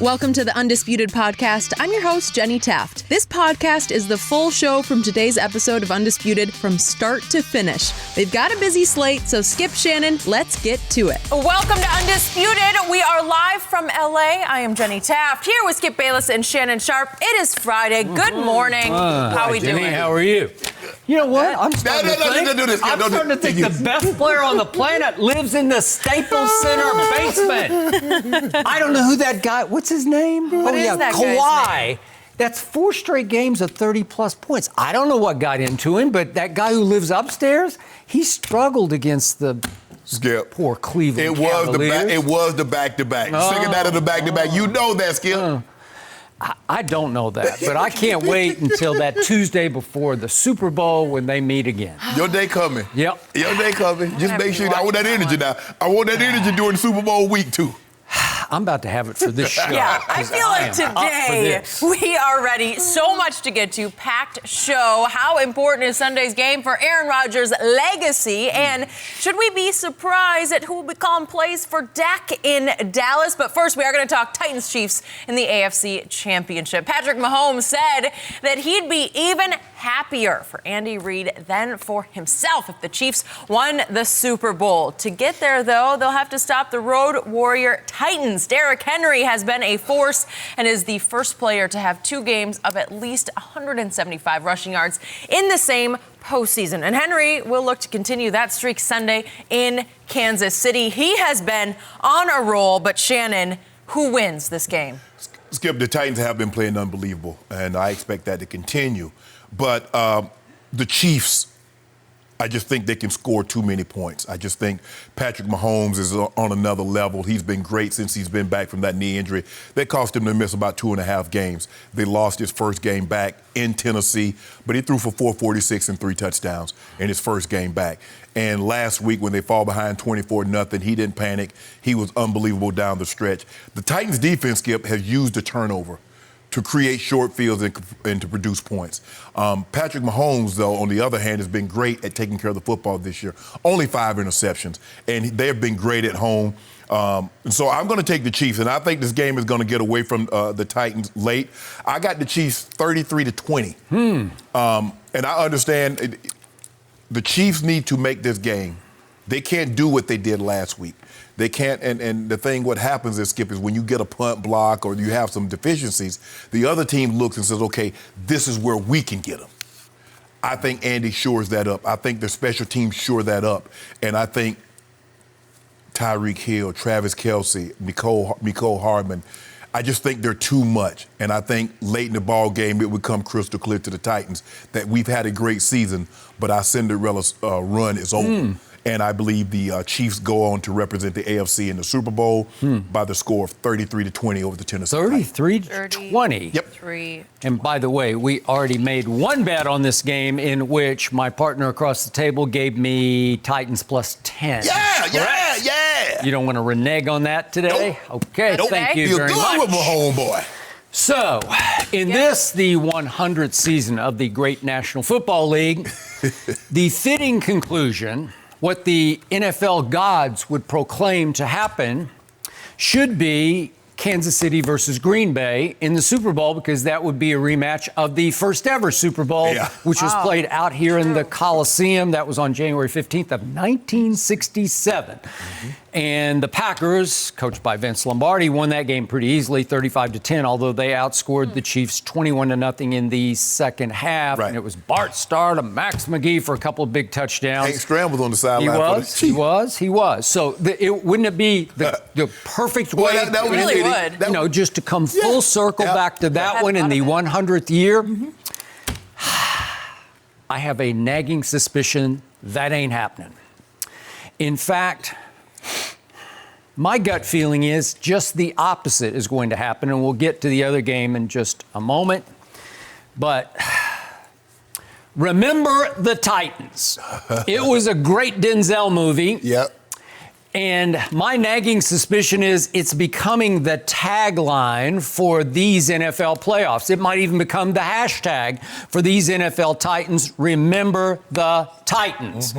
Welcome to the Undisputed podcast. I'm your host, Jenny Taft. This podcast is the full show from today's episode of Undisputed from start to finish. They've got a busy slate, so skip Shannon. Let's get to it. Welcome to Undisputed. We are live from LA. I am Jenny Taft here with Skip Bayless and Shannon Sharpe. It is Friday. Good morning. How are we Jenny, doing? how are you? You know what? I'm starting to think the best player on the planet lives in the Staples Center basement. I don't know who that guy. What's his name? What is that guy's Kawhi. name? That's 4 straight games of 30-plus points. I don't know what got into him, but that guy who lives upstairs, he struggled against the Skip. poor Cleveland Cavaliers. It was the back-to-back. Second out of the back-to-back. You know that, Skip. I don't know that, but I can't wait until that Tuesday before the Super Bowl when they meet again. Your day coming. Yep. Your day coming. Just make sure. I want that energy now. I want that energy during the Super Bowl week, too. I'm about to have it for this show. Yeah, I feel like today we are ready. So much to get to. Packed show. How important is Sunday's game for Aaron Rodgers' legacy? And should we be surprised at who will be calling plays for Dak in Dallas? But first, we are going to talk Titans-Chiefs in the AFC Championship. Patrick Mahomes said that he'd be even happier for Andy Reid than for himself if the Chiefs won the Super Bowl. To get there, though, they'll have to stop the Road Warrior Titans. Derrick Henry has been a force and is the first player to have 2 games of at least 175 rushing yards in the same postseason. And Henry will look to continue that streak Sunday in Kansas City. He has been on a roll, but Shannon, who wins this game? Skip, the Titans have been playing unbelievable, and I expect that to continue. But the Chiefs, I just think they can score too many points. I just think Patrick Mahomes is on another level. He's been great since he's been back from that knee injury. That cost him to miss about 2.5 games. They lost his first game back in Tennessee, but he threw for 446 and 3 touchdowns in his first game back. And last week when they fall behind 24-0, he didn't panic. He was unbelievable down the stretch. The Titans defense, Skip, has used the turnover to create short fields and to produce points. Patrick Mahomes, though, on the other hand, has been great at taking care of the football this year. Only 5 interceptions, and they've been great at home. So I'm going to take the Chiefs, and I think this game is going to get away from the Titans late. I got the Chiefs 33-20. And I understand the Chiefs need to make this game. They can't do what they did last week. They can't, and the thing, what happens is, Skip, is when you get a punt block or you have some deficiencies, the other team looks and says, okay, this is where we can get them. I think Andy shores that up. I think the special teams shore that up. And I think Tyreek Hill, Travis Kelce, Mecole Hardman, I just think they're too much. And I think late in the ball game, it would come crystal clear to the Titans that we've had a great season, but our Cinderella run is over. And I believe the Chiefs go on to represent the AFC in the Super Bowl by the score of 33-20 over the Tennessee Titans. 33-20? Yep. And by the way, we already made one bet on this game in which my partner across the table gave me Titans plus 10. Yeah. You don't want to renege on that today? Nope. Okay, thank you very much. You're good with my homeboy. So, in this, the 100th season of the great National Football League, the fitting conclusion, what the NFL gods would proclaim to happen, should be Kansas City versus Green Bay in the Super Bowl, because that would be a rematch of the first ever Super Bowl, which was played out here in the Coliseum. That was on January 15th of 1967. And the Packers, coached by Vince Lombardi, won that game pretty easily, 35-10, although they outscored the Chiefs 21-0 in the second half. And it was Bart Starr to Max McGee for a couple of big touchdowns. Hank Scrambles on the sideline. He was. So wouldn't it be the perfect way? That really would. You know, just to come full circle back to that one in the 100th year. I have a nagging suspicion that ain't happening. In fact, my gut feeling is just the opposite is going to happen, and we'll get to the other game in just a moment. But remember the Titans. It was a great Denzel movie. Yep. And my nagging suspicion is it's becoming the tagline for these NFL playoffs. It might even become the hashtag for these NFL Titans. Remember the Titans.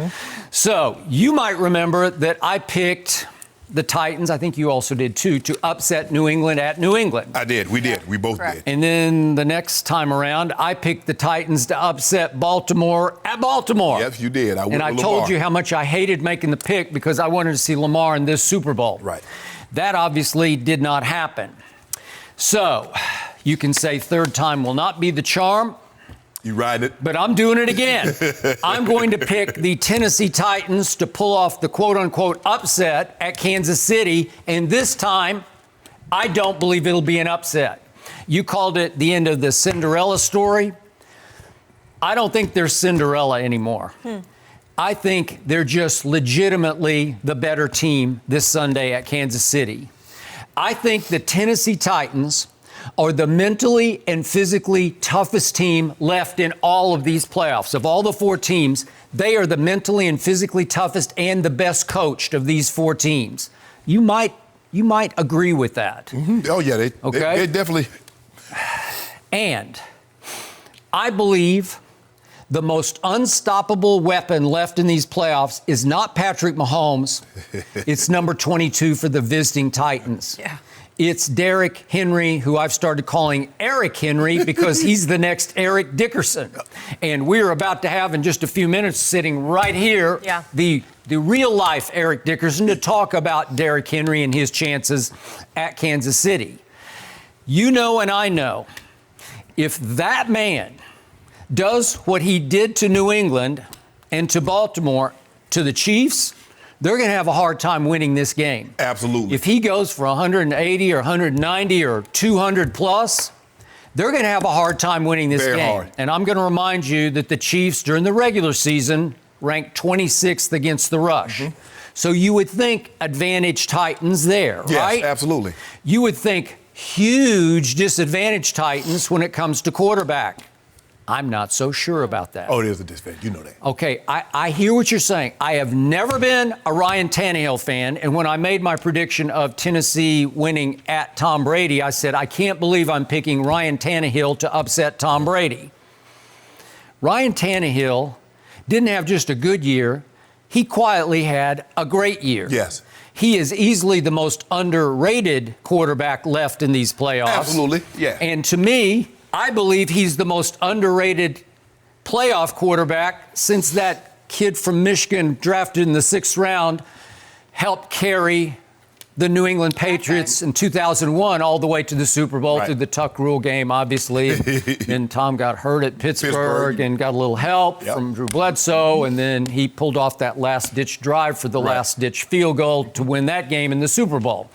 So you might remember that I picked the Titans, I think you also did too, to upset New England at New England. I did. We did. We both did. And then the next time around, I picked the Titans to upset Baltimore at Baltimore. Yes, you did. And I told you how much I hated making the pick because I wanted to see Lamar in this Super Bowl. Right. That obviously did not happen. So you can say third time will not be the charm. You ride it. But I'm doing it again. I'm going to pick the Tennessee Titans to pull off the quote-unquote upset at Kansas City. And this time, I don't believe it'll be an upset. You called it the end of the Cinderella story. I don't think they're Cinderella anymore. I think they're just legitimately the better team this Sunday at Kansas City. I think the Tennessee Titans are the mentally and physically toughest team left in all of these playoffs. Of all the four teams, they are the mentally and physically toughest and the best coached of these four teams. You might agree with that. Mm-hmm. Oh, yeah, they definitely. And I believe the most unstoppable weapon left in these playoffs is not Patrick Mahomes. It's number 22 for the visiting Titans. Yeah. It's Derrick Henry, who I've started calling Eric Henry because he's the next Eric Dickerson. And we're about to have in just a few minutes sitting right here the real-life Eric Dickerson to talk about Derrick Henry and his chances at Kansas City. You know and I know, if that man does what he did to New England and to Baltimore, to the Chiefs, they're going to have a hard time winning this game. Absolutely. If he goes for 180 or 190 or 200 plus, they're going to have a hard time winning this game. Hard. And I'm going to remind you that the Chiefs during the regular season ranked 26th against the rush. Mm-hmm. So you would think advantage Titans there, right? Yes, absolutely. You would think huge disadvantage Titans when it comes to quarterback. I'm not so sure about that. Oh, it is a disadvantage. You know that. Okay, I hear what you're saying. I have never been a Ryan Tannehill fan, and when I made my prediction of Tennessee winning at Tom Brady, I said, I can't believe I'm picking Ryan Tannehill to upset Tom Brady. Ryan Tannehill didn't have just a good year. He quietly had a great year. Yes. He is easily the most underrated quarterback left in these playoffs. Absolutely, yeah. And to me, I believe he's the most underrated playoff quarterback since that kid from Michigan drafted in the 6th round helped carry the New England Patriots in 2001 all the way to the Super Bowl through the Tuck Rule game, obviously. And Tom got hurt at Pittsburgh and got a little help from Drew Bledsoe, and then he pulled off that last-ditch drive for the last-ditch field goal to win that game in the Super Bowl.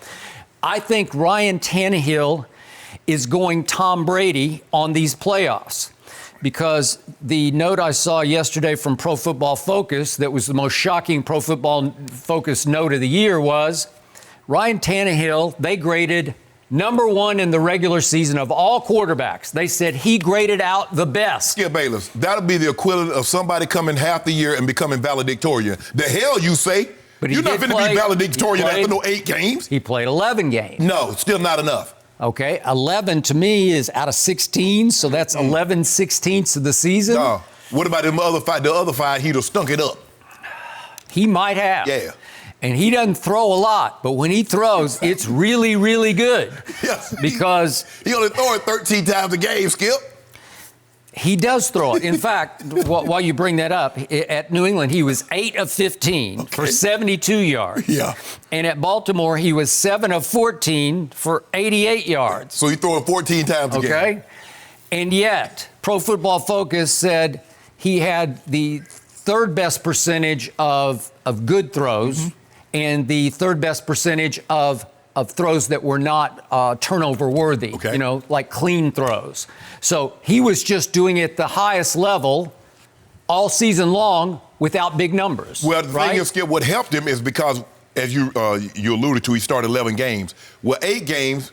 I think Ryan Tannehill is going Tom Brady on these playoffs, because the note I saw yesterday from Pro Football Focus that was the most shocking Pro Football Focus note of the year was Ryan Tannehill, they graded number 1 in the regular season of all quarterbacks. They said he graded out the best. Yeah, Bayless, that'll be the equivalent of somebody coming half the year and becoming valedictorian. The hell you say? But you're not going to be valedictorian after no 8 games. He played 11 games. No, still not enough. Okay, 11 to me is out of 16, so that's 11/16 of the season. No. What about the other 5, he'd have stunk it up. He might have. Yeah. And he doesn't throw a lot, but when he throws, it's really, really good. Yes. Because he only throw it 13 times a game, Skip. He does throw it. In fact, while you bring that up, at New England, he was 8 of 15 for 72 yards. Yeah. And at Baltimore, he was 7 of 14 for 88 yards. So he threw it 14 times a game. Okay. And yet, Pro Football Focus said he had the 3rd best percentage of good throws and the 3rd best percentage of throws that were not turnover worthy, like clean throws. So he was just doing it at the highest level all season long without big numbers. Well, the thing is, Skip, what helped him is because, as you alluded to, he started 11 games. Well, 8 games,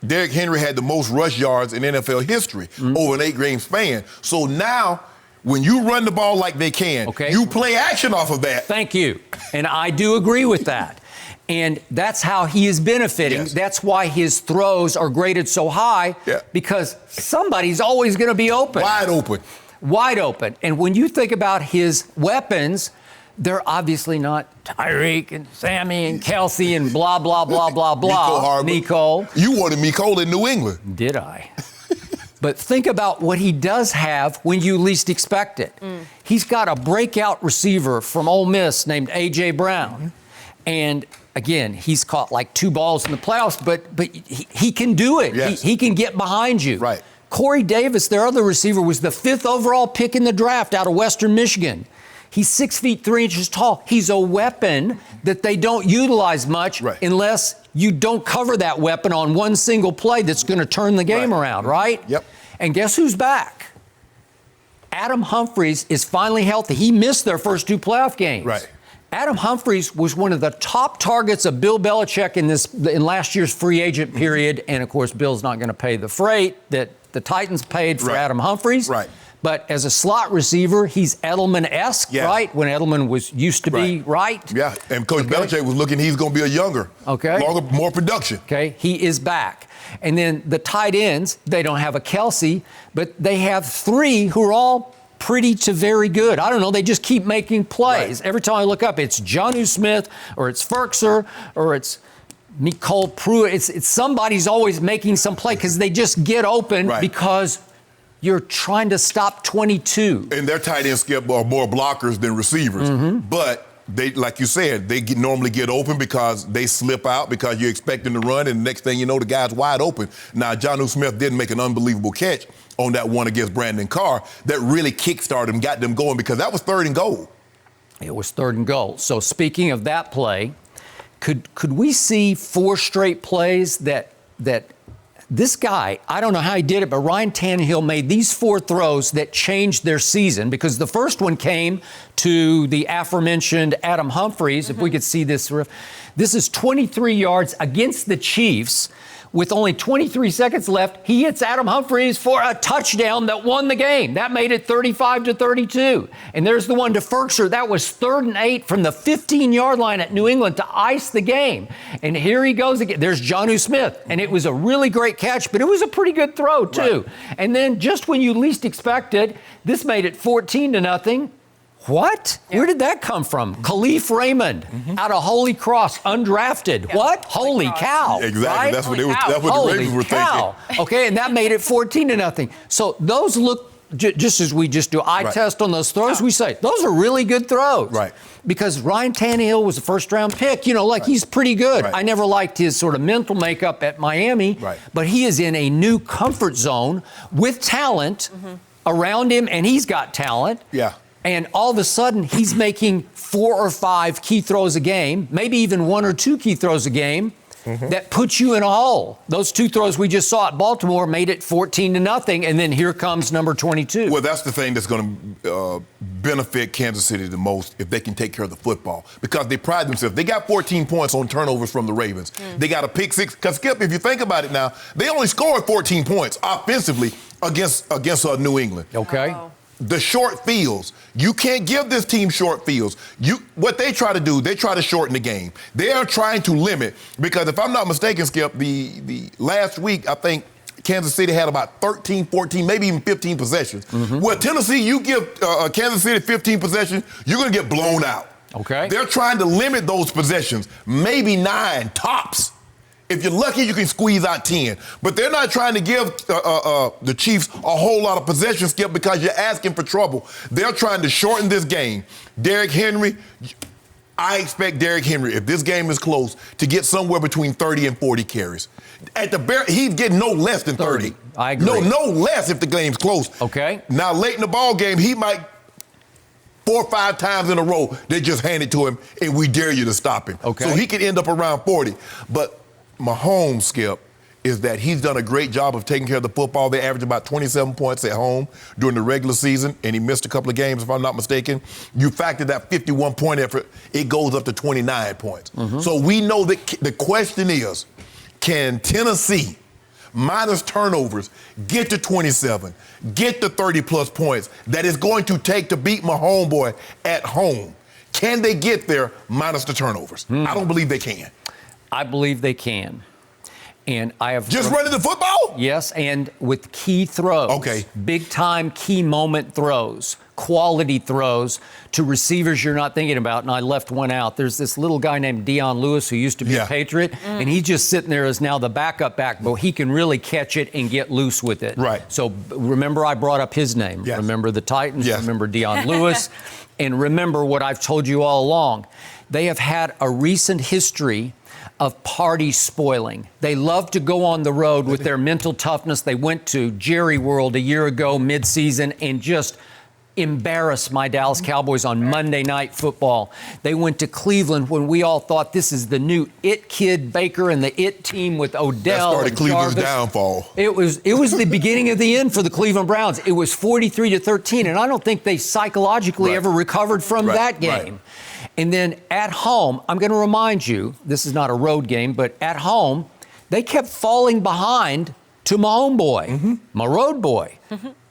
Derrick Henry had the most rush yards in NFL history over an 8-game span. So now, when you run the ball like they can, you play action off of that. Thank you. And I do agree with that. And that's how he is benefiting. Yes. That's why his throws are graded so high, because somebody's always going to be open. Wide open. Wide open. And when you think about his weapons, they're obviously not Tyreek and Sammy and Kelsey and blah, blah, blah, blah, blah. Nico. You wanted Nico in New England. Did I? But think about what he does have when you least expect it. He's got a breakout receiver from Ole Miss named A.J. Brown. And again, he's caught like 2 balls in the playoffs, but he can do it. Yes. He can get behind you. Right. Corey Davis, their other receiver, was the 5th overall pick in the draft out of Western Michigan. He's 6 feet 3 inches tall. He's a weapon that they don't utilize much unless you don't cover that weapon on one single play that's going to turn the game around, right? Yep. And guess who's back? Adam Humphries is finally healthy. He missed their first 2 playoff games. Right. Adam Humphries was one of the top targets of Bill Belichick in last year's free agent period. And, of course, Bill's not going to pay the freight that the Titans paid for Adam Humphries. Right. But as a slot receiver, he's Edelman-esque, right? When Edelman used to be, right? Yeah, and Coach Belichick was looking, he's going to be a younger, longer, more production. Okay, he is back. And then the tight ends, they don't have a Kelsey, but they have 3 who are all pretty to very good. I don't know, they just keep making plays. Every time I look up, it's Jonnu Smith, or it's Ferkser, or it's Nicole Pruitt. It's somebody's always making some play because they just get open because you're trying to stop 22. And their tight ends, Skip, are more blockers than receivers. But they, like you said, they normally get open because they slip out because you're expecting to run, and the next thing you know, the guy's wide open. Now, Jonnu Smith didn't make an unbelievable catch on that one against Brandon Carr that really kickstarted them, got them going, because that was 3rd and goal. It was 3rd and goal. So speaking of that play, could we see 4 straight plays that this guy, I don't know how he did it, but Ryan Tannehill made these 4 throws that changed their season, because the first one came to the aforementioned Adam Humphries. If we could see this. This is 23 yards against the Chiefs. With only 23 seconds left, he hits Adam Humphries for a touchdown that won the game. That made it 35-32. And there's the one to Ferkser. That was 3rd and 8 from the 15-yard line at New England to ice the game. And here he goes again. There's Jonnu Smith. And it was a really great catch, but it was a pretty good throw, too. And then just when you least expect it, this made it 14-0. What? Yeah. Where did that come from? Khalif Raymond out of Holy Cross, undrafted. Yeah. What? Holy cow. Exactly. Right? That's what the Ravens were thinking. Okay, and that made it 14-0. So those look, just as we just do eye test on those throws, we say, those are really good throws. Right. Because Ryan Tannehill was a first-round pick. You know, he's pretty good. I never liked his sort of mental makeup at Miami. But he is in a new comfort zone with talent around him, and he's got talent. Yeah. And all of a sudden, he's making 4 or 5 key throws a game, maybe even 1 or 2 key throws a game, that puts you in a hole. Those 2 throws we just saw at Baltimore made it 14-0, and then here comes number 22. Well, that's the thing that's going to benefit Kansas City the most, if they can take care of the football, because they pride themselves. They got 14 points on turnovers from the Ravens. They got a pick 6. Because, Skip, if you think about it now, they only scored 14 points offensively against New England. Okay. The short fields. You can't give this team short fields. What they try to do, they try to shorten the game. They are trying to limit, because if I'm not mistaken, Skip, the last week, I think Kansas City had about 13, 14, maybe even 15 possessions. Well, Tennessee, you give Kansas City 15 possessions, you're going to get blown out. Okay. They're trying to limit those possessions, maybe 9 tops. If you're lucky, you can squeeze out 10. But they're not trying to give the Chiefs a whole lot of possession, Skip, because you're asking for trouble. They're trying to shorten this game. Derrick Henry, I expect Derrick Henry, if this game is close, to get somewhere between 30 and 40 carries. He's getting no less than 30. I agree. No less if the game's close. Okay. Now, late in the ball game, he might 4 or 5 times in a row, they just hand it to him, and we dare you to stop him. Okay. So he could end up around 40. But Mahomes, Skip, is that he's done a great job of taking care of the football. They average about 27 points at home during the regular season, and he missed a couple of games, if I'm not mistaken. You factor that 51-point effort, it goes up to 29 points. So we know that the question is, can Tennessee, minus turnovers, get to 27, get to 30-plus points that is going to take to beat my homeboy at home? Can they get there minus the turnovers? I don't believe they can. I believe they can. And I have just running the football? Yes, and with key throws. Okay. Big time key moment throws, quality throws to receivers you're not thinking about. And I left one out. There's this little guy named Dion Lewis who used to be a Patriot, and he's just sitting there as now the backup back, but he can really catch it and get loose with it. Right. So remember I brought up his name. Yes. Remember the Titans, Yes. remember Dion Lewis, and remember what I've told you all along. They have had a recent history of party spoiling. They love to go on the road with their mental toughness. They went to Jerry World a year ago, midseason, and just embarrassed my Dallas Cowboys on Monday Night Football. They went to Cleveland when we all thought this is the new it kid Baker and the it team with Odell. That started and Cleveland's Jarvis. downfall. It was the beginning of the end for the Cleveland Browns. It was 43-13, and I don't think they psychologically ever recovered from that game. Right. And then at home, I'm going to remind you, this is not a road game, but at home, they kept falling behind to my homeboy, my road boy.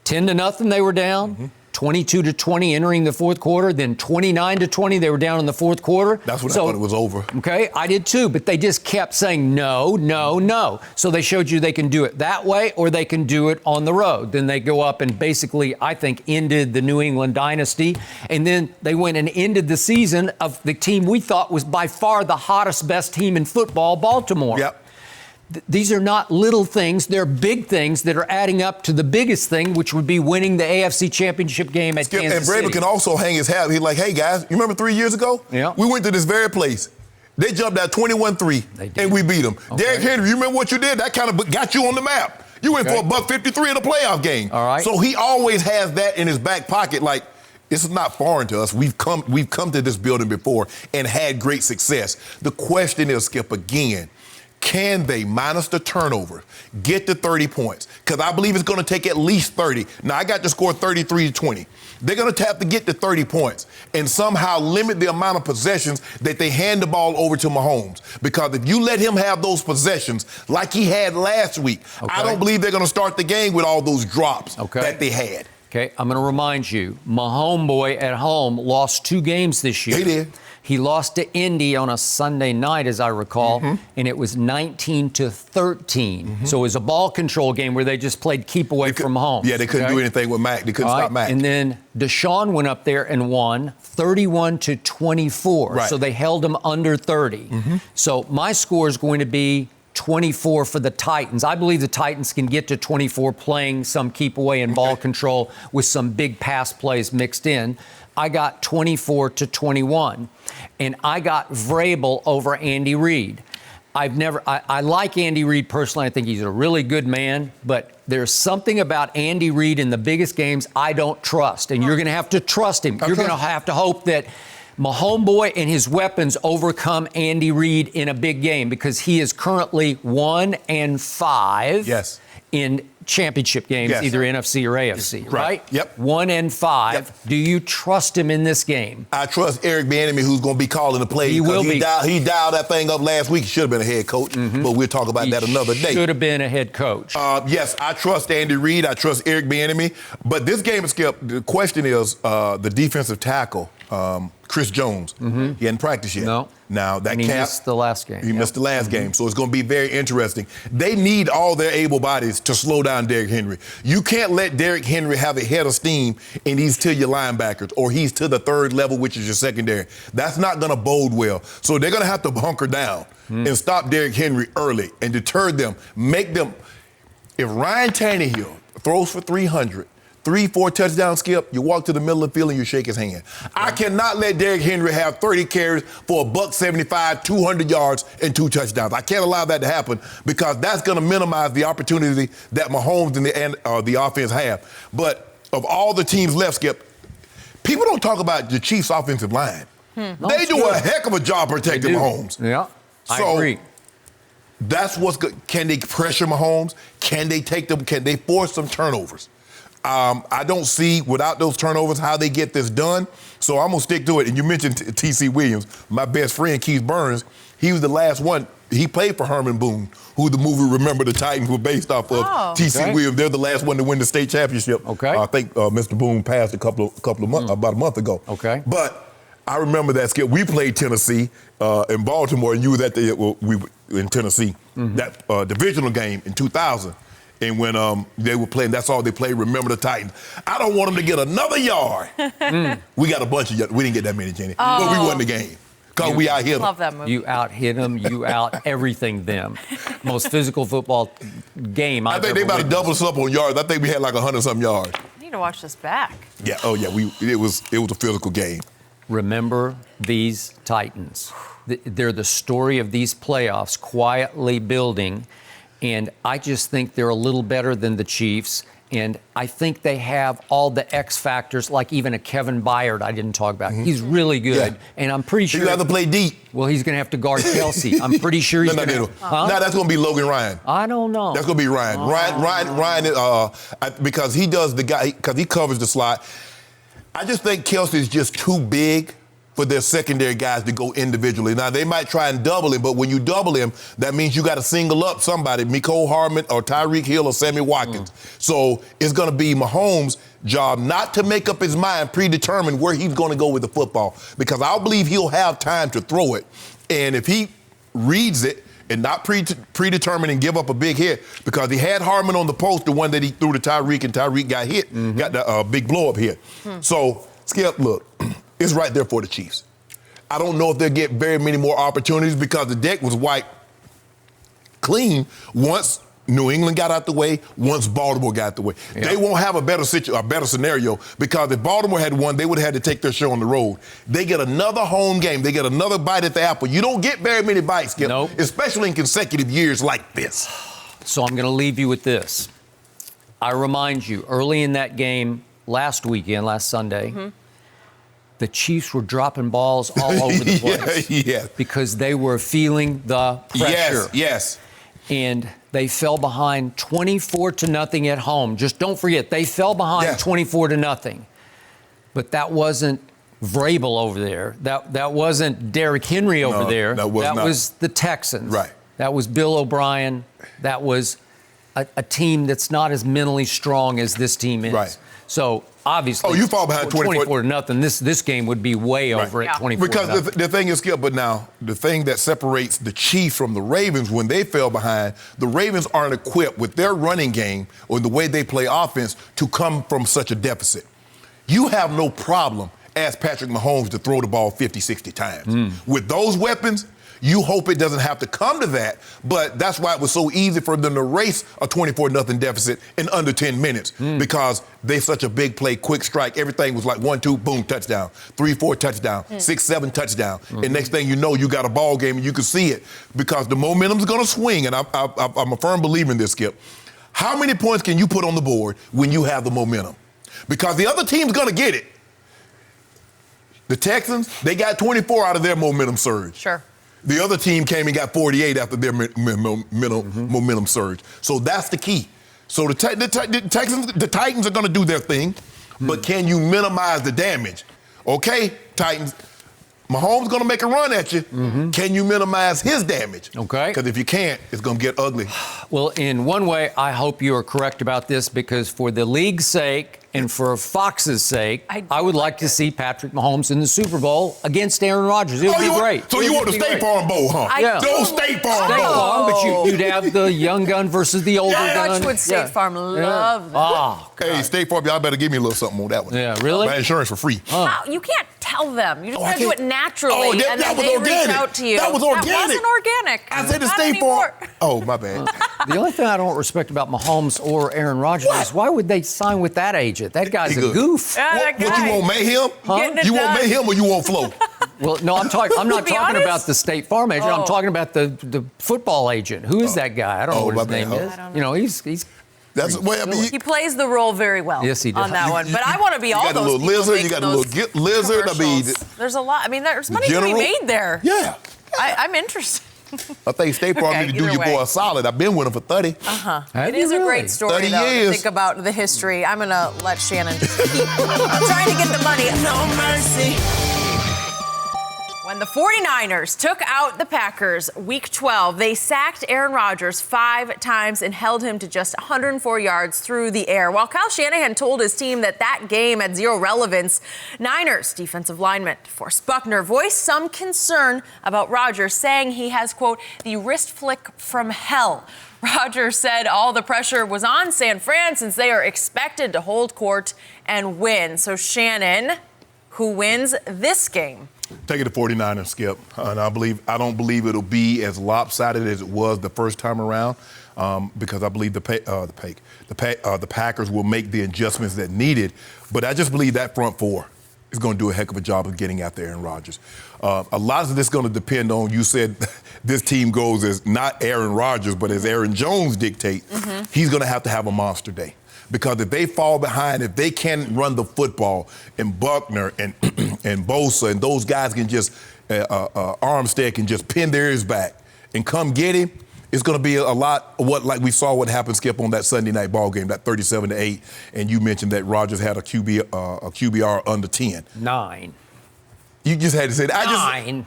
10-0 they were down. 22-20 entering the fourth quarter, then 29-20 they were down in the fourth quarter. That's when I thought it was over. Okay, I did too, but they just kept saying no, no, no. So they showed you they can do it that way or they can do it on the road. Then they go up and basically, I think, ended the New England dynasty. And then they went and ended the season of the team we thought was by far the hottest, best team in football, Baltimore. Yep. These are not little things. They're big things that are adding up to the biggest thing, which would be winning the AFC Championship game at Kansas City. And Braver can also hang his hat. He's like, hey, guys, you remember 3 years ago? Yeah. We went to this very place. They jumped out 21-3, and we beat them. Okay. Derrick Henry, you remember what you did? That kind of got you on the map. You went for $153 in a playoff game. All right. So he always has that in his back pocket. Like, this is not foreign to us. We've come to this building before and had great success. The question is, Skip, again, can they, minus the turnover, get to 30 points? Because I believe it's going to take at least 30. Now, I got to score 33-20. They're going to have to get to 30 points and somehow limit the amount of possessions that they hand the ball over to Mahomes. Because if you let him have those possessions like he had last week, I don't believe they're going to start the game with all those drops that they had. Okay, I'm going to remind you, my homeboy at home lost 2 games this year. He did. He lost to Indy on a Sunday night, as I recall, and it was 19-13. So it was a ball control game where they just played keep away from home. Yeah, they couldn't do anything with Mac. They couldn't stop Mac. And then Deshaun went up there and won 31-24. Right. So they held him under 30. So my score is going to be 24 for the Titans. I believe the Titans can get to 24 playing some keep away and ball control with some big pass plays mixed in. I got 24-21, and I got Vrabel over Andy Reid. I like Andy Reid personally. I think he's a really good man, but there's something about Andy Reid in the biggest games I don't trust, and you're going to have to trust him. You're going to have to hope that my homeboy and his weapons overcome Andy Reid in a big game because he is currently 1-5 in championship games, either NFC or AFC, right? Yep. 1-5. Yep. Do you trust him in this game? I trust Eric Bieniemy, who's going to be calling the plays. He will be. He dialed that thing up last week. He should have been a head coach, but we'll talk about that another day. Should have been a head coach. Yes, I trust Andy Reid. I trust Eric Bieniemy. But this game is Skip. The question is the defensive tackle, Chris Jones. He hadn't practiced yet. No. Now that he missed the last game. He missed the last game, so it's going to be very interesting. They need all their able bodies to slow down Derrick Henry. You can't let Derrick Henry have a head of steam and he's to your linebackers or he's to the third level, which is your secondary. That's not going to bode well. So they're going to have to hunker down and stop Derrick Henry early and deter them. Make them. If Ryan Tannehill throws for 300, 3-4 touchdown, Skip, you walk to the middle of the field and you shake his hand. I cannot let Derrick Henry have 30 carries for $175, 200 yards, and 2 touchdowns. I can't allow that to happen because that's going to minimize the opportunity that Mahomes and the offense have. But of all the teams left, Skip, people don't talk about the Chiefs' offensive line. They do a heck of a job protecting Mahomes. Yeah, I agree. That's what's good. Can they pressure Mahomes? Can they take them? Can they force some turnovers? I don't see, without those turnovers, how they get this done. So I'm going to stick to it. And you mentioned T.C. Williams. My best friend, Keith Burns, he was the last one. He played for Herman Boone, who the movie Remember the Titans was based off of. T.C. Williams, they're the last one to win the state championship. I think Mr. Boone passed about a month ago. But I remember that, Skip. We played Tennessee in Baltimore, and you was at in Tennessee, that divisional game in 2000. And when they were playing, that's all they played, Remember the Titans. I don't want them to get another yard. We got a bunch of yards. We didn't get that many, Jenny. But we won the game. Because we out-hit them. Love that movie. You out-hit them. You out-everything them. Most physical football game I've I think they about to double us up on yards. I think we had like 100-something yards. I need to watch this back. Yeah, oh yeah, it was a physical game. Remember these Titans. They're the story of these playoffs quietly building, and I just think they're a little better than the Chiefs, and I think they have all the X factors, like even a Kevin Byard I didn't talk about. He's really good, and I'm pretty sure... He's going to have to play deep. Well, he's going to have to guard Kelsey. I'm pretty sure he's going to... No, that's going to be Logan Ryan. I don't know. That's going to be Ryan. Ryan, because he does because he covers the slot. I just think Kelsey is just too big for their secondary guys to go individually. Now, they might try and double him, but when you double him, that means you got to single up somebody, Mecole Hardman or Tyreek Hill or Sammy Watkins. So it's going to be Mahomes' job not to make up his mind, predetermine where he's going to go with the football, because I believe he'll have time to throw it. And if he reads it and not predetermine and give up a big hit, because he had Hardman on the post, the one that he threw to Tyreek, and Tyreek got hit, got the big blow-up hit. So, Skip, look, it's right there for the Chiefs. I don't know if they'll get very many more opportunities because the deck was wiped clean once New England got out the way, once Baltimore got out the way. Yeah. They won't have a better scenario, because if Baltimore had won, they would have had to take their show on the road. They get another home game. They get another bite at the apple. You don't get very many bites, Skip, especially in consecutive years like this. So I'm going to leave you with this. I remind you, early in that game last Sunday, the Chiefs were dropping balls all over the place because they were feeling the pressure. Yes. And they fell behind 24-0 at home. Just don't forget, they fell behind 24-0. But that wasn't Vrabel over there. That wasn't Derrick Henry over there. That was the Texans. Right. That was Bill O'Brien. That was a team that's not as mentally strong as this team is. Right. So obviously, you fall behind 24-0. This game would be way over at 24-0. Because the thing is, Skip, but now the thing that separates the Chiefs from the Ravens, when they fell behind, the Ravens aren't equipped with their running game or the way they play offense to come from such a deficit. You have no problem, ask Patrick Mahomes to throw the ball 50, 60 times. With those weapons, you hope it doesn't have to come to that, but that's why it was so easy for them to race a 24-0 deficit in under 10 minutes, because they're such a big play, quick strike. Everything was like 1-2, boom, touchdown, 3-4, touchdown, 6-7, touchdown. And next thing you know, you got a ball game and you can see it, because the momentum's going to swing. And I'm a firm believer in this, Skip. How many points can you put on the board when you have the momentum? Because the other team's going to get it. The Texans, they got 24 out of their momentum surge. Sure. The other team came and got 48 after their momentum surge. So that's the key. So the Titans are going to do their thing, but can you minimize the damage? Okay, Titans, Mahomes going to make a run at you. Can you minimize his damage? Okay. Because if you can't, it's going to get ugly. Well, in one way, I hope you are correct about this, because for the league's sake and for Fox's sake, I would like to see Patrick Mahomes in the Super Bowl against Aaron Rodgers. It would be great. So you want the State Farm Bowl, huh? Yeah. Those State Farm Bowl. But you'd have the young gun versus the older gun. Watch what State Farm love that. Hey, State Farm, y'all better give me a little something on that one. Yeah, really? My insurance for free. You can't tell them. You just got to do it naturally, and that then was they organic. reach out to you. That was organic. That wasn't organic. I said the State Farm. Oh, my bad. The only thing I don't respect about Mahomes or Aaron Rodgers is why would they sign with that agent? That guy's a goof. That What, you want mayhem? You want mayhem or you want flow? Well, no, I'm not talking about the State Farm agent. I'm talking about the football agent. Who is that guy? I don't know what his name is. You know, he's That's the way. I mean, he plays the role very well. Yes, he does. On that one. But I want to be all those people. You got a little lizard. I mean, there's a lot. I mean, there's money to be made there. Yeah. I'm interested. I think State Farm need to do your boy a solid. I've been with him for 30. It is a great story, though, to think about the history. I'm going to let Shannon just keep trying to get the money. No mercy. And the 49ers took out the Packers week 12. They sacked Aaron Rodgers 5 times and held him to just 104 yards through the air. While Kyle Shanahan told his team that game had zero relevance, Niners defensive lineman DeForest Buckner voiced some concern about Rodgers, saying he has, quote, the wrist flick from hell. Rodgers said all the pressure was on San Fran since they are expected to hold court and win. So, Shannon, who wins this game? Take it to 49ers, Skip. And I don't believe it'll be as lopsided as it was the first time around, because I believe the Packers will make the adjustments that needed. But I just believe that front four is going to do a heck of a job of getting after Aaron Rodgers. A lot of this is going to depend on, you said this team goes as not Aaron Rodgers, but as Aaron Jones dictates. He's going to have a monster day. Because if they fall behind, if they can't run the football, and Buckner and Bosa and those guys can just, Armstead can just pin their ears back and come get him, it's going to be a lot of like we saw what happened, Skip, on that Sunday night ball game, that 37-8, and you mentioned that Rodgers had a QBR under 10. 9. You just had to say that. 9.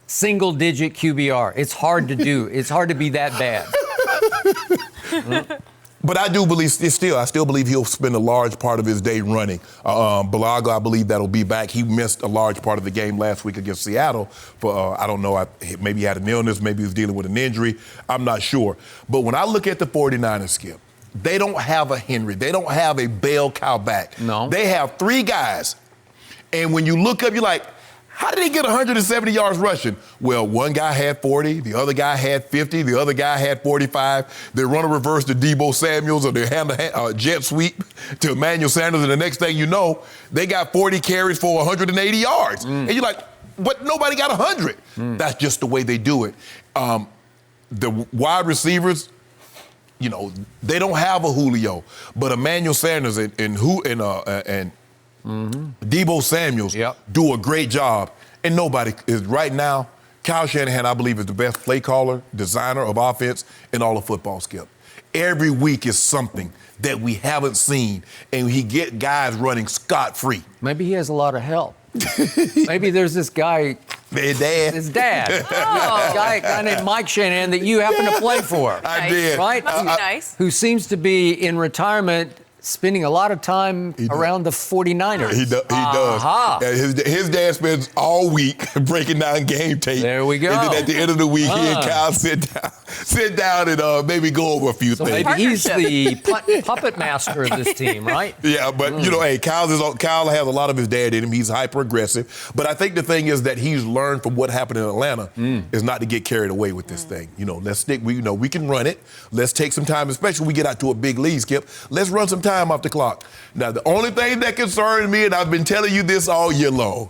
Single-digit QBR. It's hard to do. It's hard to be that bad. But I do believe, I still believe he'll spend a large part of his day running. Balaga, I believe that'll be back. He missed a large part of the game last week against Seattle. For I don't know, maybe he had an illness, maybe he was dealing with an injury. I'm not sure. But when I look at the 49ers, Skip, they don't have a Henry. They don't have a bell cow back. No. They have 3 guys. And when you look up, you're like, how did he get 170 yards rushing? Well, one guy had 40, the other guy had 50, the other guy had 45. They run a reverse to Deebo Samuels, or they hand a jet sweep to Emmanuel Sanders, and the next thing you know, they got 40 carries for 180 yards. And you're like, but nobody got 100. That's just the way they do it. The wide receivers, they don't have a Julio, but Emmanuel Sanders and Deebo Samuels do a great job. And nobody is right now. Kyle Shanahan, I believe, is the best play caller, designer of offense in all of football, Skip. Every week is something that we haven't seen, and he get guys running scot-free. Maybe he has a lot of help. Maybe there's this guy. His dad. Oh. A guy named Mike Shannon that you happen to play for. I did. Right? Must be nice. Who seems to be in retirement, spending a lot of time around the 49ers. He does. And his dad spends all week breaking down game tape. There we go. And then at the end of the week, he and Kyle sit down and maybe go over a few things. Maybe he's the puppet master of this team, right? Yeah, but, hey, Kyle has a lot of his dad in him. He's hyper-aggressive. But I think the thing is that he's learned from what happened in Atlanta is not to get carried away with this thing. Let's stick. We can run it. Let's take some time, especially when we get out to a big lead, Skip. Let's run some time off the clock. Now, the only thing that concerns me, and I've been telling you this all year long,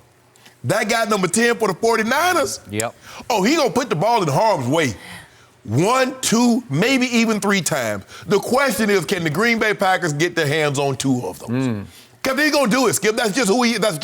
that guy number 10 for the 49ers, he going to put the ball in harm's way 1, 2, maybe even 3 times. The question is, can the Green Bay Packers get their hands on 2 of those? Because he's going to do it, Skip. That's just who he is. That's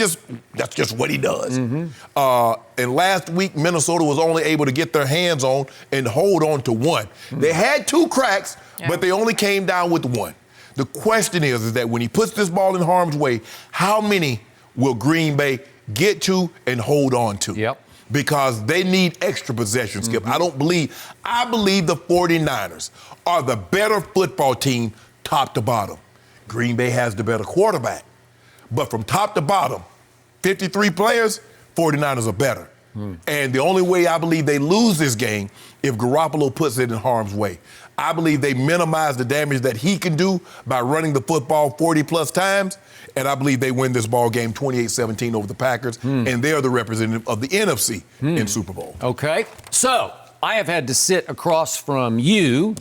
just what he does. And last week, Minnesota was only able to get their hands on and hold on to 1. They had 2 cracks, but they only came down with 1. The question is that when he puts this ball in harm's way, how many will Green Bay get to and hold on to? Because they need extra possessions, Skip. I believe the 49ers are the better football team top to bottom. Green Bay has the better quarterback. But from top to bottom, 53 players, 49ers are better. And the only way I believe they lose this game if Garoppolo puts it in harm's way. I believe they minimize the damage that he can do by running the football 40-plus times, and I believe they win this ball game 28-17 over the Packers, and they're the representative of the NFC in Super Bowl. Okay. So I have had to sit across from you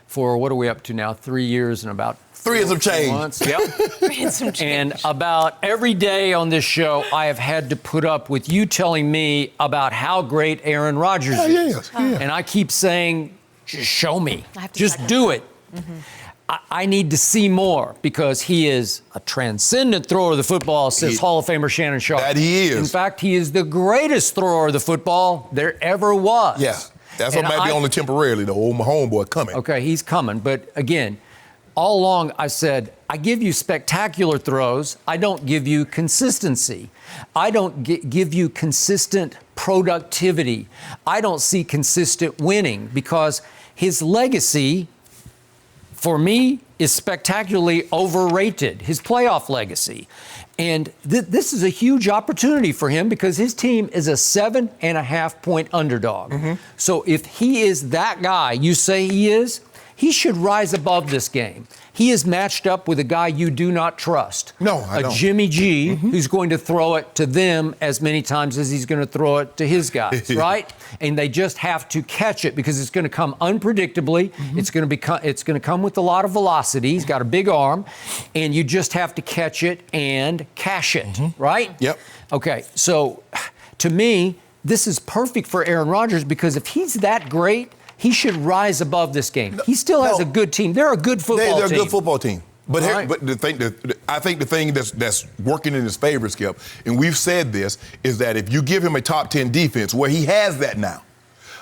for, what are we up to now, 3 years and about 3 and some change. Months. And about every day on this show, I have had to put up with you telling me about how great Aaron Rodgers is. And I keep saying, just show me. Just do it. I need to see more because he is a transcendent thrower of the football, says Hall of Famer Shannon Sharpe. That he is. In fact, he is the greatest thrower of the football there ever was. Yeah, that's what might be only temporarily, though. Old homeboy coming. Okay, he's coming. But again, all along I said, I give you spectacular throws. I don't give you consistency. I don't give you consistent productivity. I don't see consistent winning because his legacy, for me, is spectacularly overrated, his playoff legacy. And this is a huge opportunity for him because his team is a 7.5-point underdog. So if he is that guy you say he is, he should rise above this game. He is matched up with a guy you do not trust. No, I don't. A Jimmy G who's going to throw it to them as many times as he's going to throw it to his guys, right? And they just have to catch it because it's going to come unpredictably. It's going to come with a lot of velocity. He's got a big arm, and you just have to catch it and cash it, right? Yep. Okay, so to me, this is perfect for Aaron Rodgers because if he's that great, he should rise above this game. He still has a good team. They're a good football team. They're a good football team. But, Right. but I think the thing that's working in his favor, Skip, and we've said this, is that if you give him a top 10 defense, where he has that now,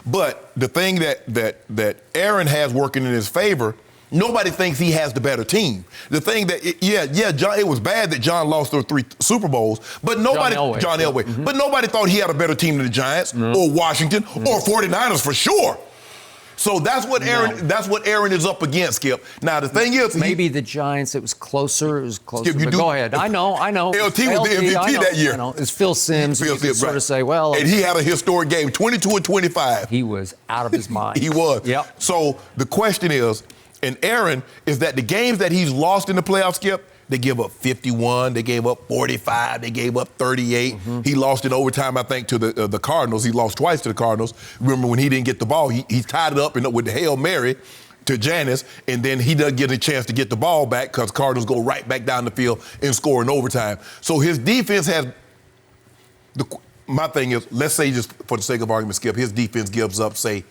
but the thing that Aaron has working in his favor, nobody thinks he has the better team. The thing that, John, it was bad that John lost those 3 Super Bowls, but nobody, John Elway, but nobody thought he had a better team than the Giants or Washington or 49ers for sure. So that's what Aaron is up against, Skip. Now the thing is, maybe the Giants. It was closer. It was closer. Skip, Go ahead. I know. LT was the MVP that year. I know. It's Phil Simms. Phil Simms, sort of say, well, and he had a historic game, 22-25. He was out of his mind. He was. Yep. So the question is, and Aaron, is that the games that he's lost in the playoffs, Skip, they give up 51, they gave up 45, they gave up 38. He lost in overtime, I think, to the Cardinals. He lost twice to the Cardinals. Remember when he didn't get the ball, he tied it up with the Hail Mary to Janice, and then he doesn't get a chance to get the ball back because Cardinals go right back down the field and score in overtime. So his defense has my thing is, let's say just for the sake of argument, Skip, his defense gives up, say,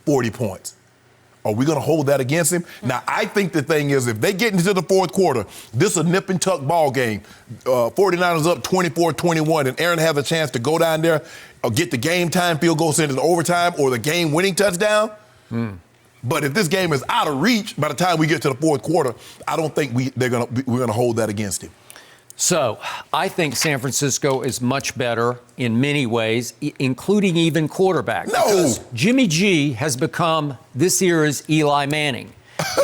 40 points. Are we going to hold that against him? Now, I think the thing is, if they get into the fourth quarter, this is a nip and tuck ball game. 49ers up 24-21, and Aaron has a chance to go down there or get the game time field goal, send it to overtime, or the game-winning touchdown. But if this game is out of reach by the time we get to the fourth quarter, I don't think we're going to hold that against him. So I think San Francisco is much better in many ways, including even quarterback. No. Because Jimmy G has become this year's Eli Manning.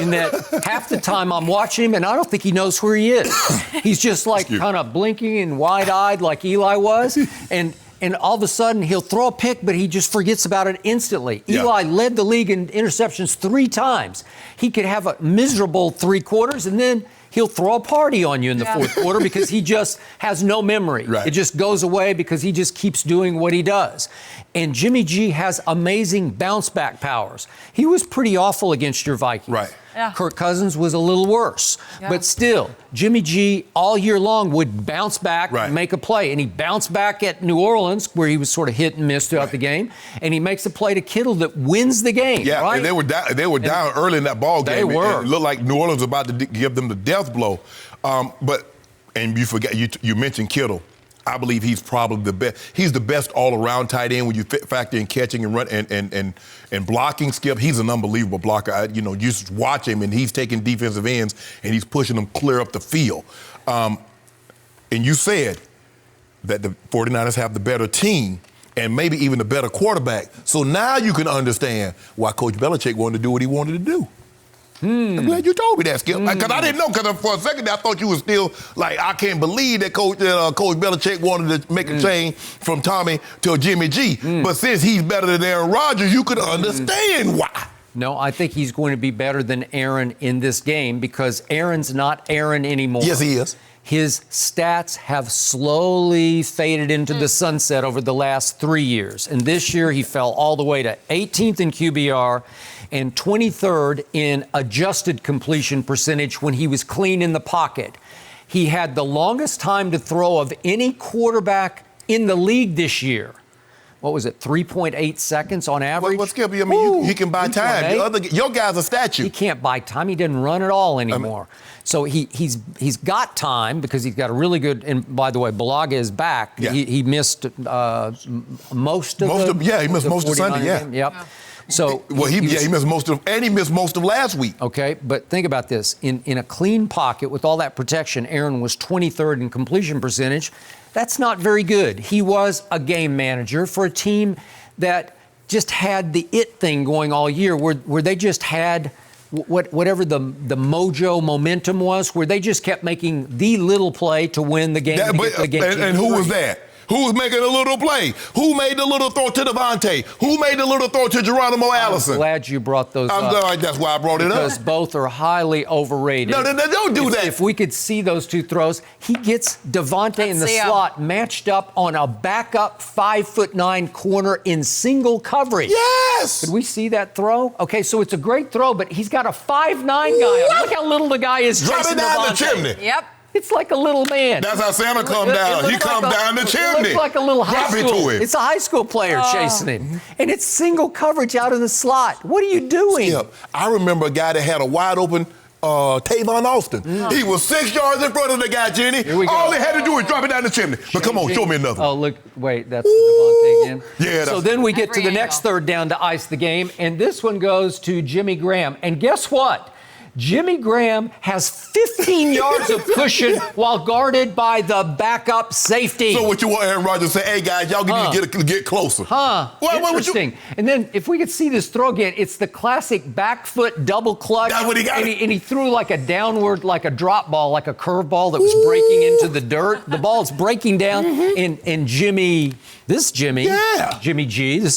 In that half the time I'm watching him and I don't think he knows where he is. He's just like kind of blinking and wide-eyed like Eli was. And all of a sudden he'll throw a pick, but he just forgets about it instantly. Yeah. Eli led the league in interceptions 3 times. He could have a miserable 3 quarters and then he'll throw a party on you in the fourth quarter because he just has no memory. Right. It just goes away because he just keeps doing what he does. And Jimmy G has amazing bounce-back powers. He was pretty awful against your Vikings. Right. Yeah. Kirk Cousins was a little worse. Yeah. But still, Jimmy G all year long would bounce back Right. and make a play. And he bounced back at New Orleans, where he was sort of hit and miss throughout the game. And he makes a play to Kittle that wins the game. Yeah, right? and they were down early in that ball game. They were. And it looked like New Orleans was about to give them the death blow. And you forgot, you mentioned Kittle. I believe he's probably the best. He's the best all-around tight end when you factor in catching and run and blocking. Skip, he's an unbelievable blocker. You just watch him, and he's taking defensive ends and he's pushing them clear up the field. And you said that the 49ers have the better team and maybe even the better quarterback. So now you can understand why Coach Belichick wanted to do what he wanted to do. I'm glad you told me that, Skip. Because I didn't know, because for a second I thought you were still like, I can't believe that Coach Belichick wanted to make a change from Tommy to Jimmy G. But since he's better than Aaron Rodgers, you could understand why. No, I think he's going to be better than Aaron in this game because Aaron's not Aaron anymore. Yes, he is. His stats have slowly faded into the sunset over the last 3 years. And this year he fell all the way to 18th in QBR and 23rd in adjusted completion percentage when he was clean in the pocket. He had the longest time to throw of any quarterback in the league this year. What was it, 3.8 seconds on average? Well, Skip, I mean, he can buy time. Your guy's a statue. He can't buy time. He doesn't run at all anymore. So he's got time because he's got a really good. And by the way, Bulaga is back. Yeah. He missed most of he missed most of Sunday. Yeah. Game. Yep. So he missed most of last week. Okay, but think about this. In a clean pocket with all that protection, Aaron was 23rd in completion percentage. That's not very good. He was a game manager for a team that just had the it thing going all year, where they just had whatever the mojo momentum was, where they just kept making the little play to win the game. And who was that? Who was making a little play? Who made the little throw to Devontae? Who made the little throw to Geronimo Allison? I'm glad you brought those up. I'm glad that's why I brought it up. Because both are highly overrated. No, don't do that. If we could see those two throws, he gets Devontae in the slot matched up on a backup 5'9" corner in single coverage. Yes! Could we see that throw? Okay, so it's a great throw, but he's got a 5'9" guy. Look how little the guy is chasing Drop it down Devontae. the chimney. Yep. It's like a little man. That's how Santa come down. He come down the chimney. It looks like a little high Drop school. it to him. It's a high school player chasing him. And it's single coverage out in the slot. What are you doing? Skip, I remember a guy that had a wide open Tavon Austin. He was 6 yards in front of the guy, Jenny. All he had to do was drop it down the chimney. But come on, show me another. Oh, look, wait, that's Devontae again. Yeah. So then we get to the next third down to ice the game, and this one goes to Jimmy Graham. And guess what? Jimmy Graham has 15 yards of cushion while guarded by the backup safety. So what you want Aaron Rodgers to say, hey, guys, y'all need to get closer. Interesting. And then if we could see this throw again, it's the classic back foot double clutch. That's what he got. And he threw like a downward, like a drop ball, like a curve ball that was breaking into the dirt. The ball's breaking down, and Jimmy G, this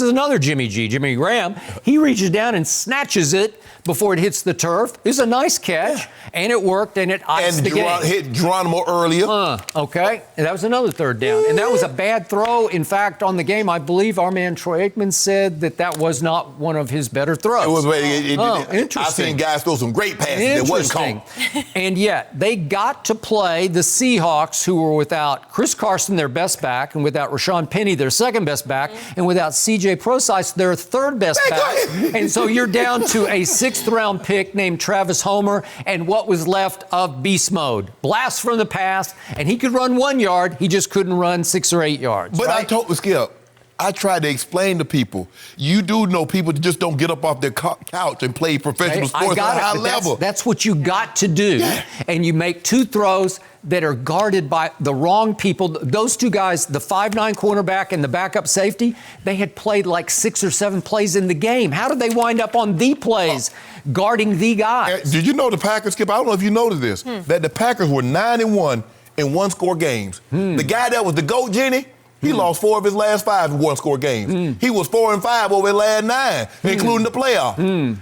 is another Jimmy G, Jimmy Graham, he reaches down and snatches it before it hits the turf. It was a nice catch, and it worked, and it iced the game. Hit Geronimo earlier. Okay, and that was another third down. And that was a bad throw. In fact, on the game, I believe our man Troy Aikman said that was not one of his better throws. It was interesting. I've seen guys throw some great passes that wasn't called. And yet, they got to play the Seahawks, who were without Chris Carson, their best back, and without Rashawn Penny, their second best back, and without C.J. Prosise, their third best back. And so you're down to a sixth-round pick named Travis Homer and what was left of beast mode. Blast from the past, and he could run 1 yard. He just couldn't run 6 or 8 yards. But right? I told Skip, I tried to explain to people, you do know people that just don't get up off their couch and play professional sports at a high level. That's what you got to do. Yeah. And you make two throws that are guarded by the wrong people. Those two guys, the 5'9" cornerback and the backup safety, they had played like 6 or 7 plays in the game. How did they wind up on the plays guarding the guys? Did you know the Packers, Skip, I don't know if you noticed this, that the Packers were 9-1 in one-score games. The guy that was the GOAT, Jenny, he lost 4 of his last 5 one-score games. He was 4-5 over his last 9, including the playoff.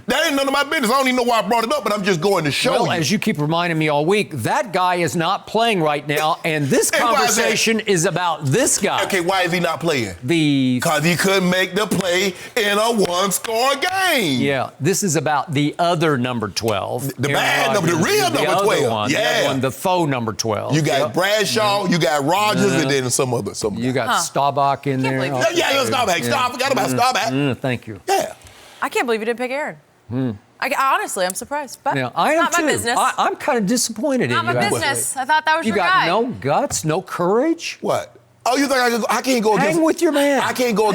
That ain't none of my business. I don't even know why I brought it up, but I'm just going to show you. Well, as you keep reminding me all week, that guy is not playing right now, and this conversation is about this guy. Okay, why is he not playing? Because he couldn't make the play in a one-score game. Yeah, this is about the other number 12. The bad number, the real number 12. One, the faux number 12. You got Bradshaw, you got Rodgers, and then some other. You got Staubach in there. Staubach. I forgot about Staubach. Thank you. Yeah. I can't believe you didn't pick Aaron. Honestly, I'm surprised. But I am not my business. I'm kind of disappointed in you. Not my business. I thought that was your You guy. got no guts, no courage? What? Oh, you think I can't go against... Hang with your man. I can't go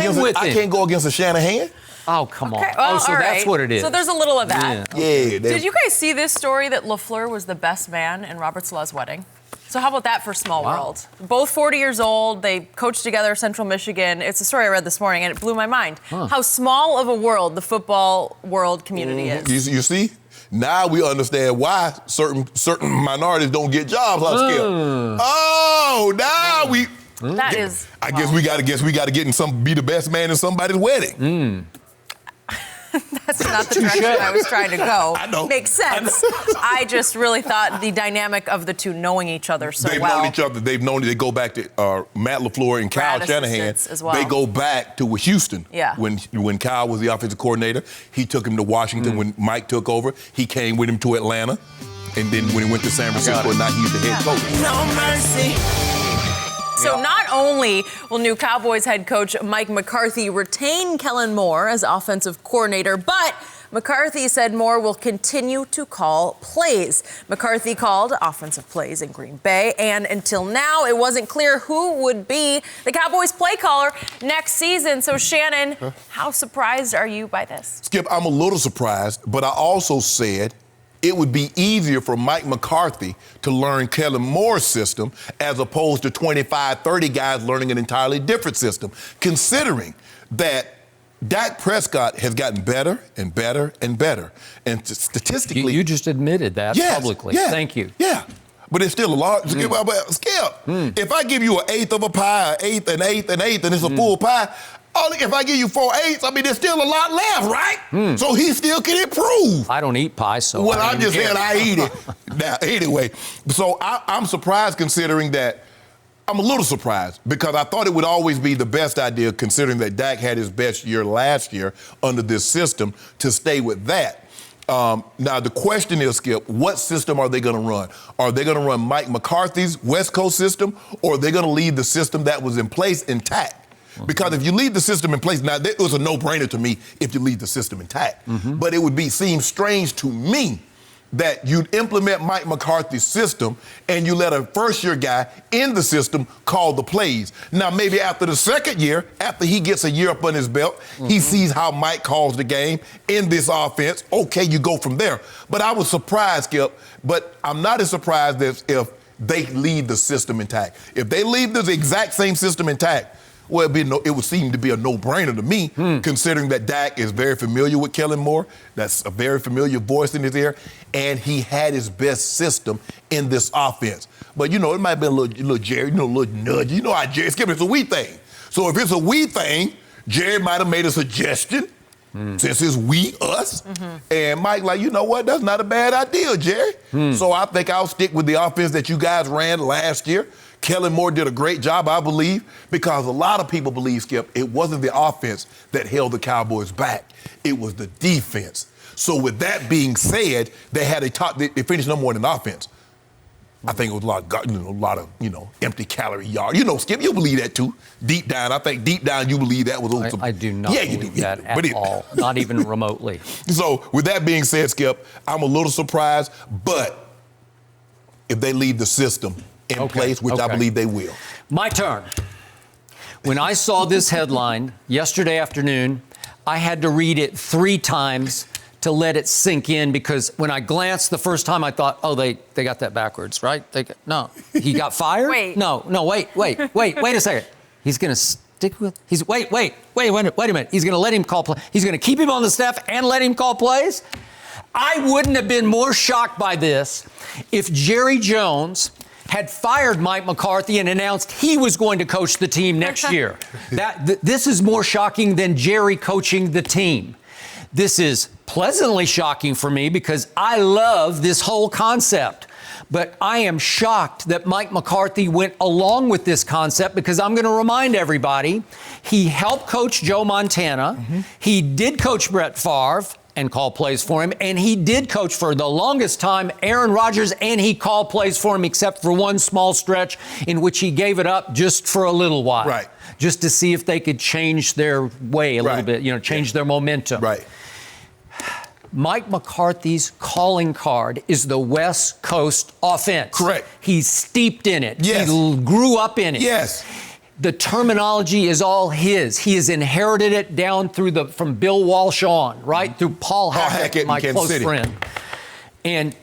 against a Shanahan? Oh, come on. Okay, well, so that's what it is. So there's a little of that. Yeah. Did you guys see this story that LaFleur was the best man in Robert Sala's wedding? So how about that for Small World? Both 40 years old. They coached together Central Michigan. It's a story I read this morning, and it blew my mind. How small of a world the football world community is. You see? Now we understand why certain minorities don't get jobs, huh, Skip? Oh, now we... That is... I guess we got to be the best man in somebody's wedding. That's not the direction I was trying to go. I know. Makes sense. I just really thought the dynamic of the two knowing each other so They've well. known each other. They go back to Matt LaFleur and Kyle Shanahan. As well. They go back to Houston. Yeah. When Kyle was the offensive coordinator, he took him to Washington. When Mike took over, he came with him to Atlanta. And then when he went to San Francisco, now he's the head coach. No mercy. So not only will new Cowboys head coach Mike McCarthy retain Kellen Moore as offensive coordinator, but McCarthy said Moore will continue to call plays. McCarthy called offensive plays in Green Bay, and until now, it wasn't clear who would be the Cowboys play caller next season. So, Shannon, how surprised are you by this? Skip, I'm a little surprised, but I also said it would be easier for Mike McCarthy to learn Kellen Moore's system as opposed to 25, 30 guys learning an entirely different system, considering that Dak Prescott has gotten better and better and better. And statistically... You just admitted that publicly. Yeah, Thank you. Yeah. But it's still a lot. Skip, if I give you an eighth of a pie, an eighth, and it's a full pie, if I give you 4 eighths, I mean, there's still a lot left, right? So he still can improve. I don't eat pie, so... Well, I'm just saying I eat it. Now, anyway, so I'm surprised considering that... I'm a little surprised because I thought it would always be the best idea, considering that Dak had his best year last year under this system, to stay with that. Now, the question is, Skip, what system are they going to run? Are they going to run Mike McCarthy's West Coast system, or are they going to leave the system that was in place intact? Because if you leave the system in place, now it was a no-brainer to me if you leave the system intact. But it would seem strange to me that you'd implement Mike McCarthy's system and you let a first-year guy in the system call the plays. Now, maybe after the second year, after he gets a year up on his belt, he sees how Mike calls the game in this offense. Okay, you go from there. But I was surprised, Skip, but I'm not as surprised as if they leave the system intact. If they leave the exact same system intact, well, it would seem to be a no-brainer to me, considering that Dak is very familiar with Kellen Moore. That's a very familiar voice in his ear, and he had his best system in this offense. But, it might have been a little Jerry, a little nudge. You know how Jerry, Skip, it's a we thing. So if it's a we thing, Jerry might have made a suggestion, since it's we, us. And Mike, you know what? That's not a bad idea, Jerry. So I think I'll stick with the offense that you guys ran last year. Kellen Moore did a great job, I believe, because a lot of people believe, Skip, it wasn't the offense that held the Cowboys back. It was the defense. So with that being said, they finished number one in offense. I think it was a lot of empty calorie yard. Skip, you believe that too. Deep down, I think deep down you believe that was. I do not believe that at all, not even remotely. So with that being said, Skip, I'm a little surprised, but if they leave the system in place, which I believe they will. My turn. When I saw this headline yesterday afternoon, I had to read it 3 times to let it sink in, because when I glanced the first time, I thought, oh, they got that backwards, right? No. He got fired? Wait. No, wait a second. He's going to stick with, wait a minute. He's going to let him call play. He's going to keep him on the staff and let him call plays? I wouldn't have been more shocked by this if Jerry Jones had fired Mike McCarthy and announced he was going to coach the team next year. This is more shocking than Jerry coaching the team. This is pleasantly shocking for me because I love this whole concept. But I am shocked that Mike McCarthy went along with this concept, because I'm going to remind everybody, he helped coach Joe Montana. He did coach Brett Favre and call plays for him, and he did coach for the longest time Aaron Rodgers, and he called plays for him except for one small stretch in which he gave it up just for a little while. Right. Just to see if they could change their way a little bit, change their momentum. Right. Mike McCarthy's calling card is the West Coast offense. Correct. He's steeped in it. Yes. He grew up in it. Yes. The terminology is all his. He has inherited it down from Bill Walsh on, right? Through Paul Hackett, my close friend. And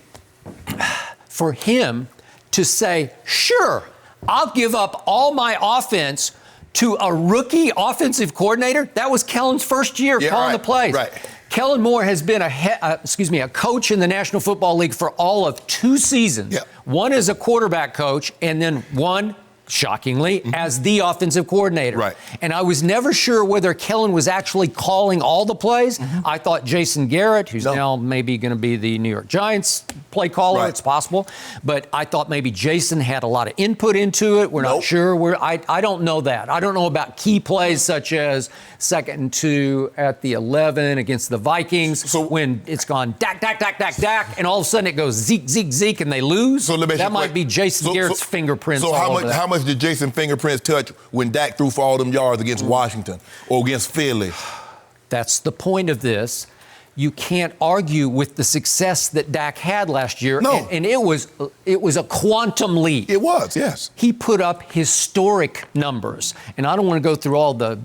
for him to say, sure, I'll give up all my offense to a rookie offensive coordinator. That was Kellen's first year calling the plays. Right. Kellen Moore has been a coach in the National Football League for all of 2 seasons. Yep. One as a quarterback coach, and then one, shockingly, as the offensive coordinator. Right. And I was never sure whether Kellen was actually calling all the plays. I thought Jason Garrett, who's now maybe going to be the New York Giants play caller, it's possible. But I thought maybe Jason had a lot of input into it. We're not sure. I don't know that. I don't know about key plays such as 2nd and 2 at the 11 against the Vikings, so when it's gone Dak, and all of a sudden it goes Zeke, and they lose. So that might be Jason Garrett's fingerprints. So how much did Jason fingerprints touch when Dak threw for all them yards against Washington or against Philly? That's the point of this. you can't argue with the success that Dak had last year. No. And it was a quantum leap. It was, yes. He put up historic numbers. And I don't want to go through all the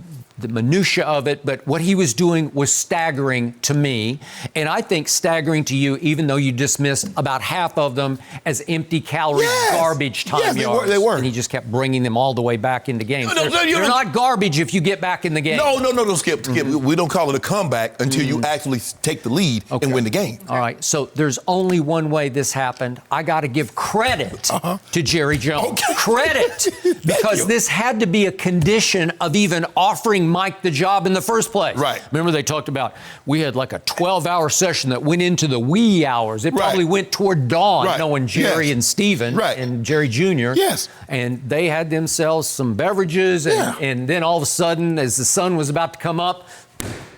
minutia of it, but what he was doing was staggering to me. And I think staggering to you, even though you dismissed about half of them as empty calorie garbage time yards. They were. And he just kept bringing them all the way back into games. They're not garbage if you get back in the game. No, Skip. We don't call it a comeback until you actually take the lead and win the game. All right, so there's only one way this happened. I got to give credit to Jerry Jones. Okay. Credit, because this had to be a condition of even offering Mike the job in the first place. Right. Remember they talked about we had like a 12-hour session that went into the wee hours. It probably went toward dawn, knowing Jerry and Steven and Jerry Jr. Yes. And they had themselves some beverages, and then all of a sudden, as the sun was about to come up,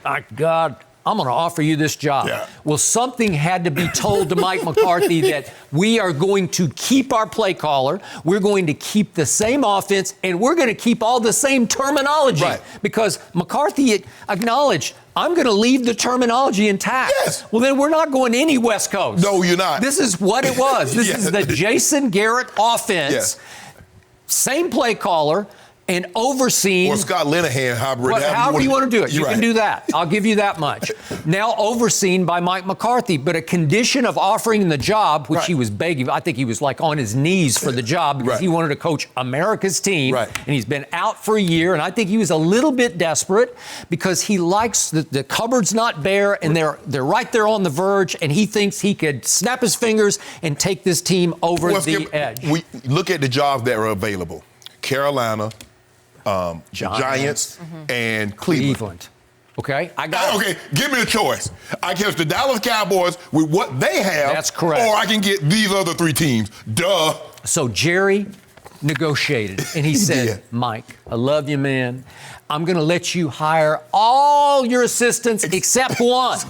my God, I'm going to offer you this job. Yeah. Well, something had to be told to Mike McCarthy that we are going to keep our play caller, we're going to keep the same offense, and we're going to keep all the same terminology. Right. Because McCarthy acknowledged, I'm going to leave the terminology intact. Yes. Well, then we're not going any West Coast. No, you're not. This is what it was. This is the Jason Garrett offense. Yes. Same play caller. And overseen. Or Scott Linehan hybrid. However you want to do it. You Right. can do that. I'll give you that much. Now overseen by Mike McCarthy, but a condition of offering the job, which he was begging. I think he was like on his knees for the job because he wanted to coach America's team. Right. And he's been out for a year. And I think he was a little bit desperate because he likes the cupboard's not bare and they're right there on the verge. And he thinks he could snap his fingers and take this team over the edge. We look at the jobs that are available. Carolina, Giants, and Cleveland. Okay, Okay, give me a choice. I catch the Dallas Cowboys with what they have. That's correct. Or I can get these other three teams. Duh. So Jerry negotiated, and he said, Mike, I love you, man. I'm going to let you hire all your assistants except one.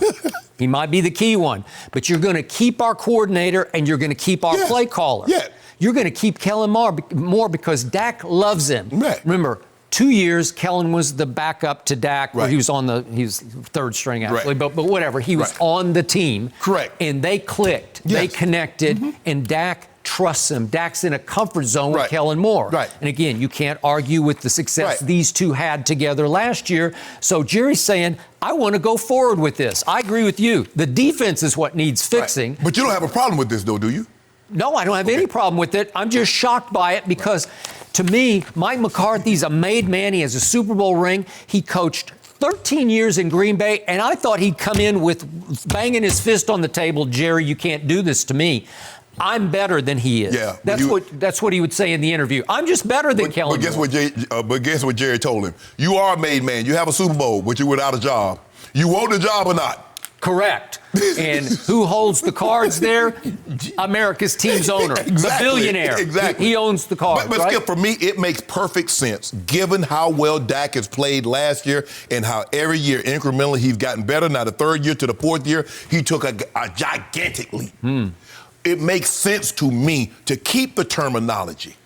He might be the key one, but you're going to keep our coordinator and you're going to keep our play caller. Yeah. You're going to keep Kellen Moore because Dak loves him. Right. Remember, 2 years, Kellen was the backup to Dak. Right. He was third string, actually, Right. but whatever. He was on the team. Correct. And they clicked. Yes. They connected, and Dak trusts him. Dak's in a comfort zone with Kellen Moore. Right. And again, you can't argue with the success these two had together last year. So Jerry's saying, I want to go forward with this. I agree with you. The defense is what needs fixing. Right. But you don't have a problem with this, though, do you? No, I don't have any problem with it. I'm just shocked by it because, to me, Mike McCarthy's a made man. He has a Super Bowl ring. He coached 13 years in Green Bay, and I thought he'd come in with banging his fist on the table, Jerry, you can't do this to me. I'm better than he is. Yeah, that's what he would say in the interview. I'm just better than Kellen Moore. But guess what Jerry told him? You are a made man. You have a Super Bowl, but you're without a job. You want the job or not? Correct. And who holds the cards there? America's team's owner, the billionaire. Exactly. He owns the cards. But Skip, for me, it makes perfect sense, given how well Dak has played last year and how every year incrementally he's gotten better. Now, the third year to the fourth year, he took a gigantic leap. It makes sense to me to keep the terminology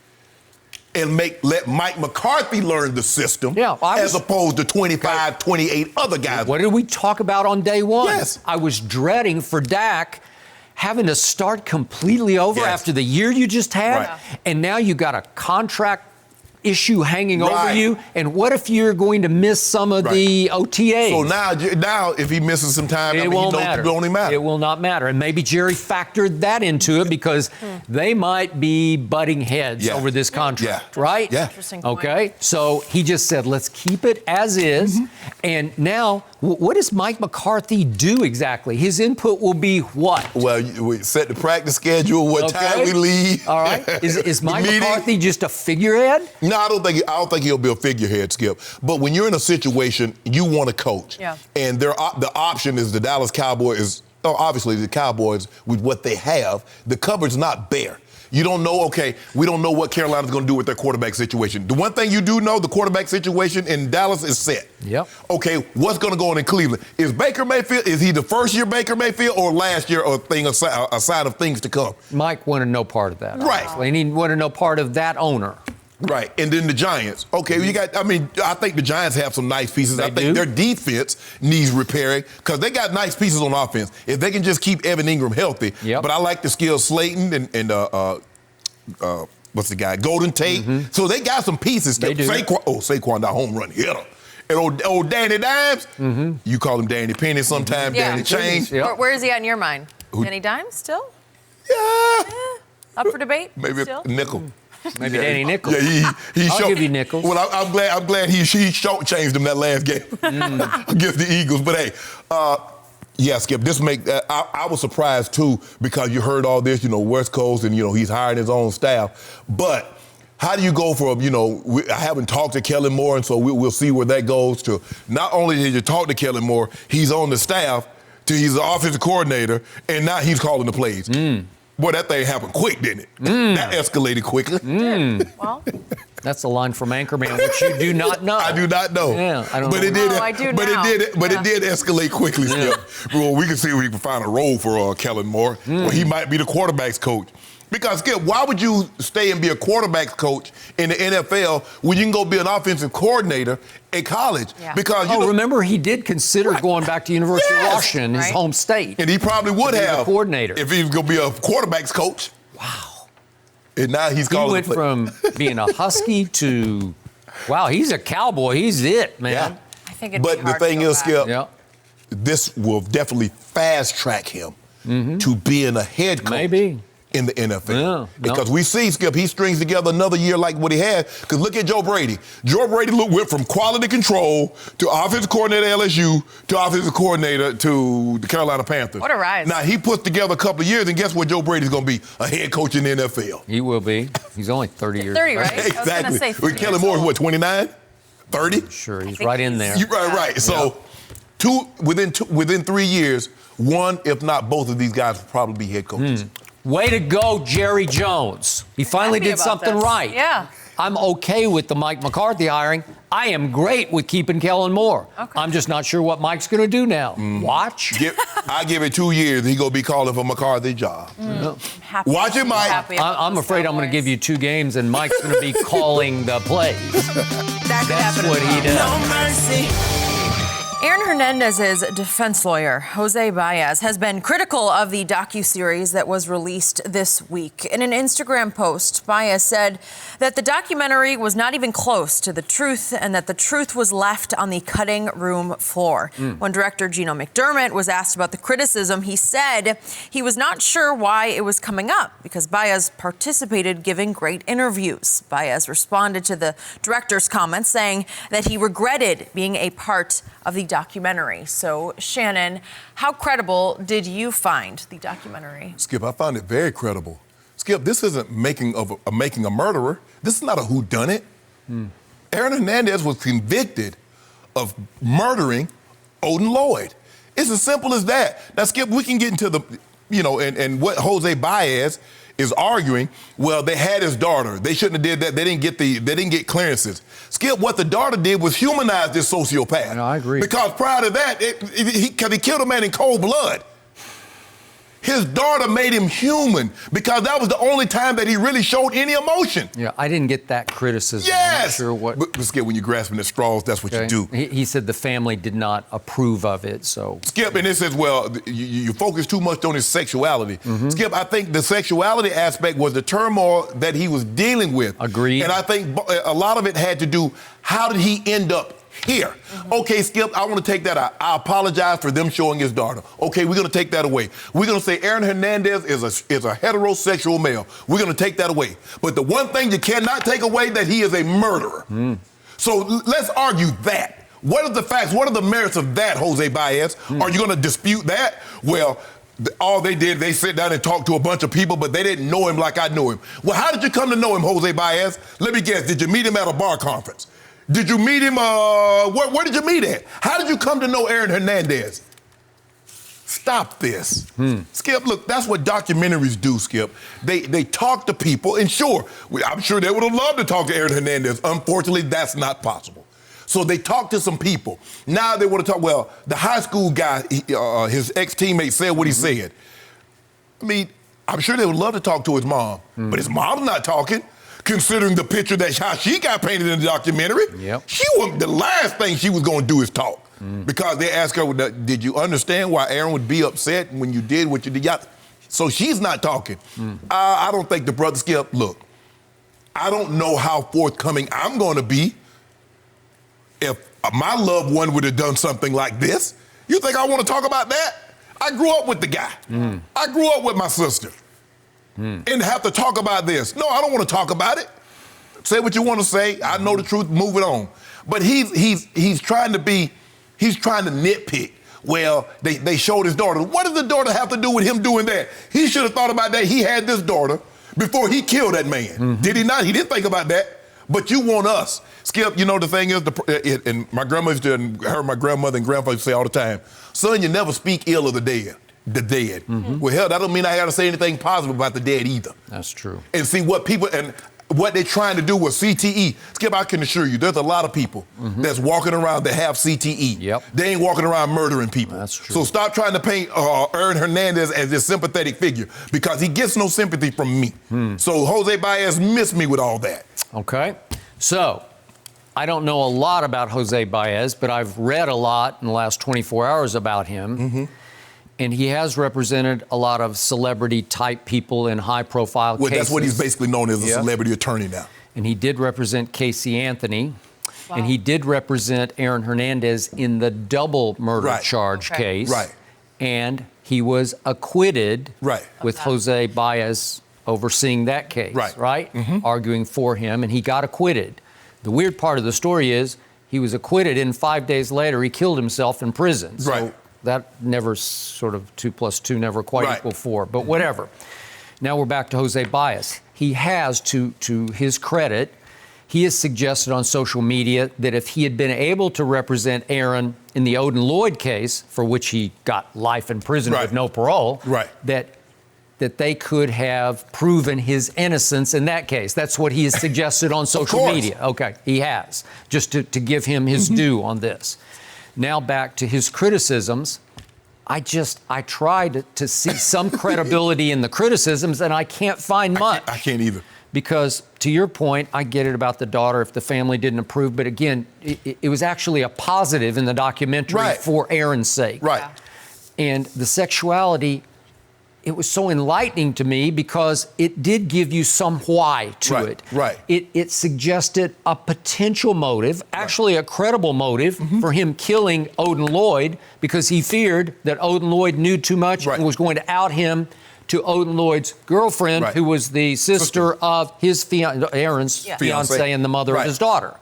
and let Mike McCarthy learn the system as opposed to 25, 28 other guys. What did we talk about on day one? Yes. I was dreading for Dak having to start completely over after the year you just had, and now you got a contract issue hanging over you, and what if you're going to miss some of the OTAs? So now if he misses some time, it won't matter. It won't matter. It will not matter. And maybe Jerry factored that into it because they might be butting heads over this contract, right? Yeah. Interesting point. Okay, so he just said, let's keep it as is. And now, what does Mike McCarthy do exactly? His input will be what? Well, we set the practice schedule, what time we leave. All right. Is Mike McCarthy just a figurehead? No, I don't think he'll be a figurehead, Skip. But when you're in a situation, you want to coach. Yeah. And the option is the Dallas Cowboys. Obviously, the Cowboys, with what they have, the cupboard's not bare. You don't know, we don't know what Carolina's going to do with their quarterback situation. The one thing you do know, the quarterback situation in Dallas is set. Yep. Okay, what's going to go on in Cleveland? Is Baker Mayfield, is he the first year Baker Mayfield or last year a sign of things to come? Mike wanted no part of that. Right. Honestly. And he wanted no part of that owner. Right, and then the Giants. Okay, I think the Giants have some nice pieces. I think their defense needs repairing because they got nice pieces on offense. If they can just keep Evan Ingram healthy. Yep. But I like the skills Slayton and what's the guy? Golden Tate. Mm-hmm. So they got some pieces. They do. Saquon, that home run hitter. And old Danny Dimes, you call him Danny Penny sometimes, Danny Change. Yep. Where is he at in your mind? Danny Dimes still? Yeah. Up for debate? Maybe still? nickel. Maybe Danny Nichols. Yeah, I'll give you Nichols. Well, I'm glad he short-changed him that last game against the Eagles. But hey, Skip, I was surprised too because you heard all this, West Coast, and he's hiring his own staff. But how do you go from, I haven't talked to Kellen Moore, and so we'll see where that goes to. Not only did you talk to Kellen Moore, he's on the staff, to he's the offensive coordinator, and now he's calling the plays. Boy, that thing happened quick, didn't it? That escalated quickly. Well, that's a line from Anchorman, which you do not know. I do not know. Yeah, I don't know. I do now. It did escalate quickly, Skip. Well, we can see if we can find a role for Kellen Moore. Well, he might be the quarterback's coach. Because, Skip, why would you stay and be a quarterback's coach in the NFL when you can go be an offensive coordinator at college? Yeah. Because remember, he did consider going back to University of Washington, his home state. And he probably would have. Coordinator. If he was going to be a quarterback's coach. Wow. And now he's calling. He went from being a Husky to, wow, he's a Cowboy. He's it, man. Yeah. I think it'd be hard the thing is, Skip, this will definitely fast track him to being a head coach. Maybe. In the NFL. Because we see, Skip, he strings together another year like what he had. Because look at Joe Brady. Joe Brady went from quality control to offensive coordinator at LSU to offensive coordinator to the Carolina Panthers. What a rise. Now, he puts together a couple of years, and guess what? Joe Brady's going to be a head coach in the NFL. He will be. He's only 30 years 30, right? Exactly. I was going to say 30 Kellen Moore, what, 29? 30? Sure, he's right in there. You're right. So, within 3 years, one, if not both of these guys will probably be head coaches. Way to go, Jerry Jones. He finally did something right. Yeah. I'm okay with the Mike McCarthy hiring. I am great with keeping Kellen Moore. Okay. I'm just not sure what Mike's going to do now. Watch. I give it 2 years, he's going to be calling for McCarthy job. Watch it, Mike. I'm afraid I'm going to give you 2 games, and Mike's going to be calling the plays. That's what he does. No mercy. Aaron Hernandez's defense lawyer, Jose Baez, has been critical of the docuseries that was released this week. In an Instagram post, Baez said that the documentary was not even close to the truth and that the truth was left on the cutting room floor. When director Gino McDermott was asked about the criticism, he said he was not sure why it was coming up because Baez participated giving great interviews. Baez responded to the director's comments saying that he regretted being a part of the documentary. So, Shannon, how credible did you find the documentary? Skip, I found it very credible. Skip, this isn't making a murderer. This is not a whodunit. Aaron Hernandez was convicted of murdering Odin Lloyd. It's as simple as that. Now, Skip, we can get into the, and what Jose Baez is arguing. Well, they had his daughter. They shouldn't have did that. They didn't get clearances. Skip, what the daughter did was humanize this sociopath. No, I agree. Because prior to that, he killed a man in cold blood. His daughter made him human because that was the only time that he really showed any emotion. Yeah, I didn't get that criticism. Yes. I'm not sure what. But Skip, when you're grasping at straws, that's what you do. He said the family did not approve of it, so. Skip, and it says, well, you focus too much on his sexuality. Skip, I think the sexuality aspect was the turmoil that he was dealing with. Agreed. And I think a lot of it had to do, how did he end up here? Okay, Skip, I want to take that out. I apologize for them showing his daughter. Okay, we're going to take that away. We're going to say Aaron Hernandez is a heterosexual male. We're going to take that away. But the one thing you cannot take away, that he is a murderer. So let's argue that. What are the facts? What are the merits of that, Jose Baez? Are you going to dispute that? Well, all they did, they sit down and talked to a bunch of people, but they didn't know him like I knew him. Well, how did you come to know him, Jose Baez? Let me guess, did you meet him at a bar conference? Did you meet him, where did you meet at? How did you come to know Aaron Hernandez? Stop this. Skip, look, that's what documentaries do, Skip. They talk to people, and sure, I'm sure they would have loved to talk to Aaron Hernandez. Unfortunately, that's not possible. So they talk to some people. Now they want to talk, well, the high school guy, his ex-teammate said what he said. I mean, I'm sure they would love to talk to his mom, but his mom's not talking. considering the picture that how she got painted in the documentary. Yep. The last thing she was going to do is talk. Because they asked her, did you understand why Aaron would be upset when you did what you did? So she's not talking. I don't think the brother Skip, look, I don't know how forthcoming I'm going to be if my loved one would have done something like this. You think I want to talk about that? I grew up with the guy. I grew up with my sister. And have to talk about this. No, I don't want to talk about it. Say what you want to say. I know the truth. Move it on. But he's trying to nitpick. Well, they showed his daughter. What does the daughter have to do with him doing that? He should have thought about that. He had this daughter before he killed that man. Did he not? He didn't think about that. But you want us. Skip, you know, the thing is, and my grandmother used to, and heard my grandmother and grandfather say all the time, son, you never speak ill of the dead. Well, hell, that don't mean I got to say anything positive about the dead either. That's true. And see what they're trying to do with CTE. Skip, I can assure you, there's a lot of people that's walking around that have CTE. Yep. They ain't walking around murdering people. That's true. So stop trying to paint Aaron Hernandez as this sympathetic figure because he gets no sympathy from me. So Jose Baez missed me with all that. Okay. So I don't know a lot about Jose Baez, but I've read a lot in the last 24 hours about him. And he has represented a lot of celebrity-type people in high-profile cases. That's what he's basically known as, a celebrity attorney now. And he did represent Casey Anthony. Wow. And he did represent Aaron Hernandez in the double murder charge case. Right. And he was acquitted with Jose Baez overseeing that case. Right? Arguing for him, and he got acquitted. The weird part of the story is he was acquitted, and 5 days later he killed himself in prison. So that never sort of 2 + 2 never quite equal 4, but whatever. Now we're back to Jose Baez. He has, to his credit, he has suggested on social media that if he had been able to represent Aaron in the Odin Lloyd case, for which he got life in prison with no parole, that they could have proven his innocence in that case. That's what he has suggested on social media. Okay, he has, just to give him his due on this. Now back to his criticisms. I tried to see some credibility in the criticisms, and I can't find much. I can't either. Because, to your point, I get it about the daughter if the family didn't approve, but again, it was actually a positive in the documentary for Aaron's sake. And the sexuality, it was so enlightening to me because it did give you some why to it. It suggested a potential motive, actually a credible motive, for him killing Odin Lloyd because he feared that Odin Lloyd knew too much and was going to out him to Odin Lloyd's girlfriend, who was the sister of his Aaron's fiance and the mother of his daughter.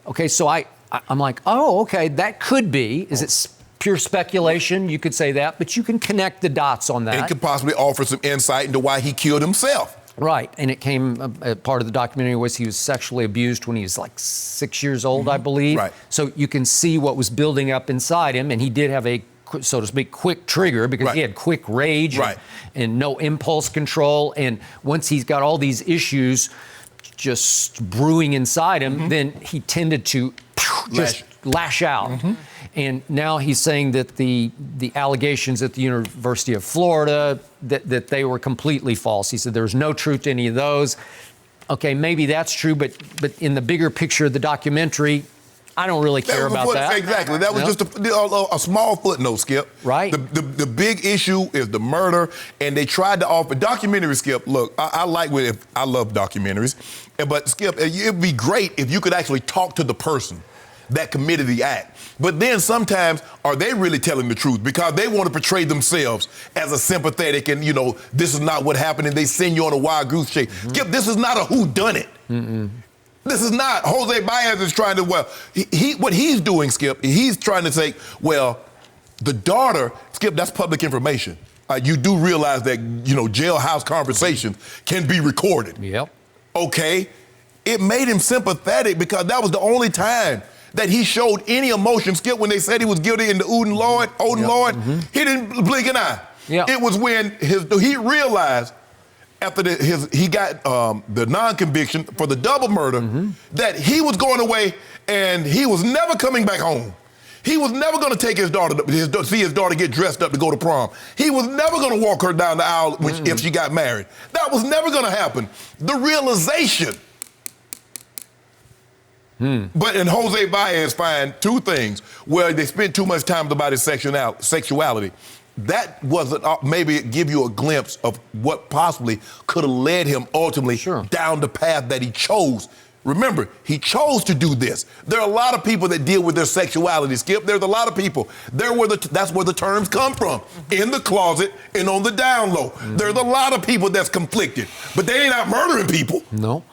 Okay, so I'm like, oh, okay, that could be. Is it pure speculation? You could say that, but you can connect the dots on that. It could possibly offer some insight into why he killed himself. Right, and it came, part of the documentary was he was sexually abused when he was like 6 years old, I believe. So you can see what was building up inside him, and he did have a, so to speak, quick trigger because he had quick rage and no impulse control. And once he's got all these issues just brewing inside him, then he tended to just lash out. And now he's saying that the allegations at the University of Florida, that they were completely false. He said there was no truth to any of those. Okay, maybe that's true, but in the bigger picture of the documentary, I don't really care about that. Exactly. That was just a small footnote, Skip. The big issue is the murder, and they tried to offer documentary. Skip, look, I love documentaries, but Skip, it'd be great if you could actually talk to the person that committed the act. But then sometimes, are they really telling the truth? Because they want to portray themselves as a sympathetic and, this is not what happened, and they send you on a wild goose chase. Skip, this is not a whodunit. This is not. Jose Baez is trying to, what he's doing, Skip, he's trying to say, the daughter, Skip, that's public information. You do realize that, jailhouse conversations can be recorded. Okay? It made him sympathetic because that was the only time that he showed any emotion. Skip, when they said he was guilty in the Odin Lloyd, he didn't blink an eye. It was when he realized after he got the non-conviction for the double murder that he was going away and he was never coming back home. He was never going to take his daughter, see his daughter get dressed up to go to prom. He was never going to walk her down the aisle if she got married. That was never going to happen. The realization But in Jose Baez find two things where they spent too much time about his sexuality. That wasn't maybe give you a glimpse of what possibly could have led him ultimately down the path that he chose. Remember, he chose to do this. There are a lot of people that deal with their sexuality, Skip. There's a lot of people. That's where the terms come from, in the closet and on the down low. There's a lot of people that's conflicted, but they ain't out murdering people. No.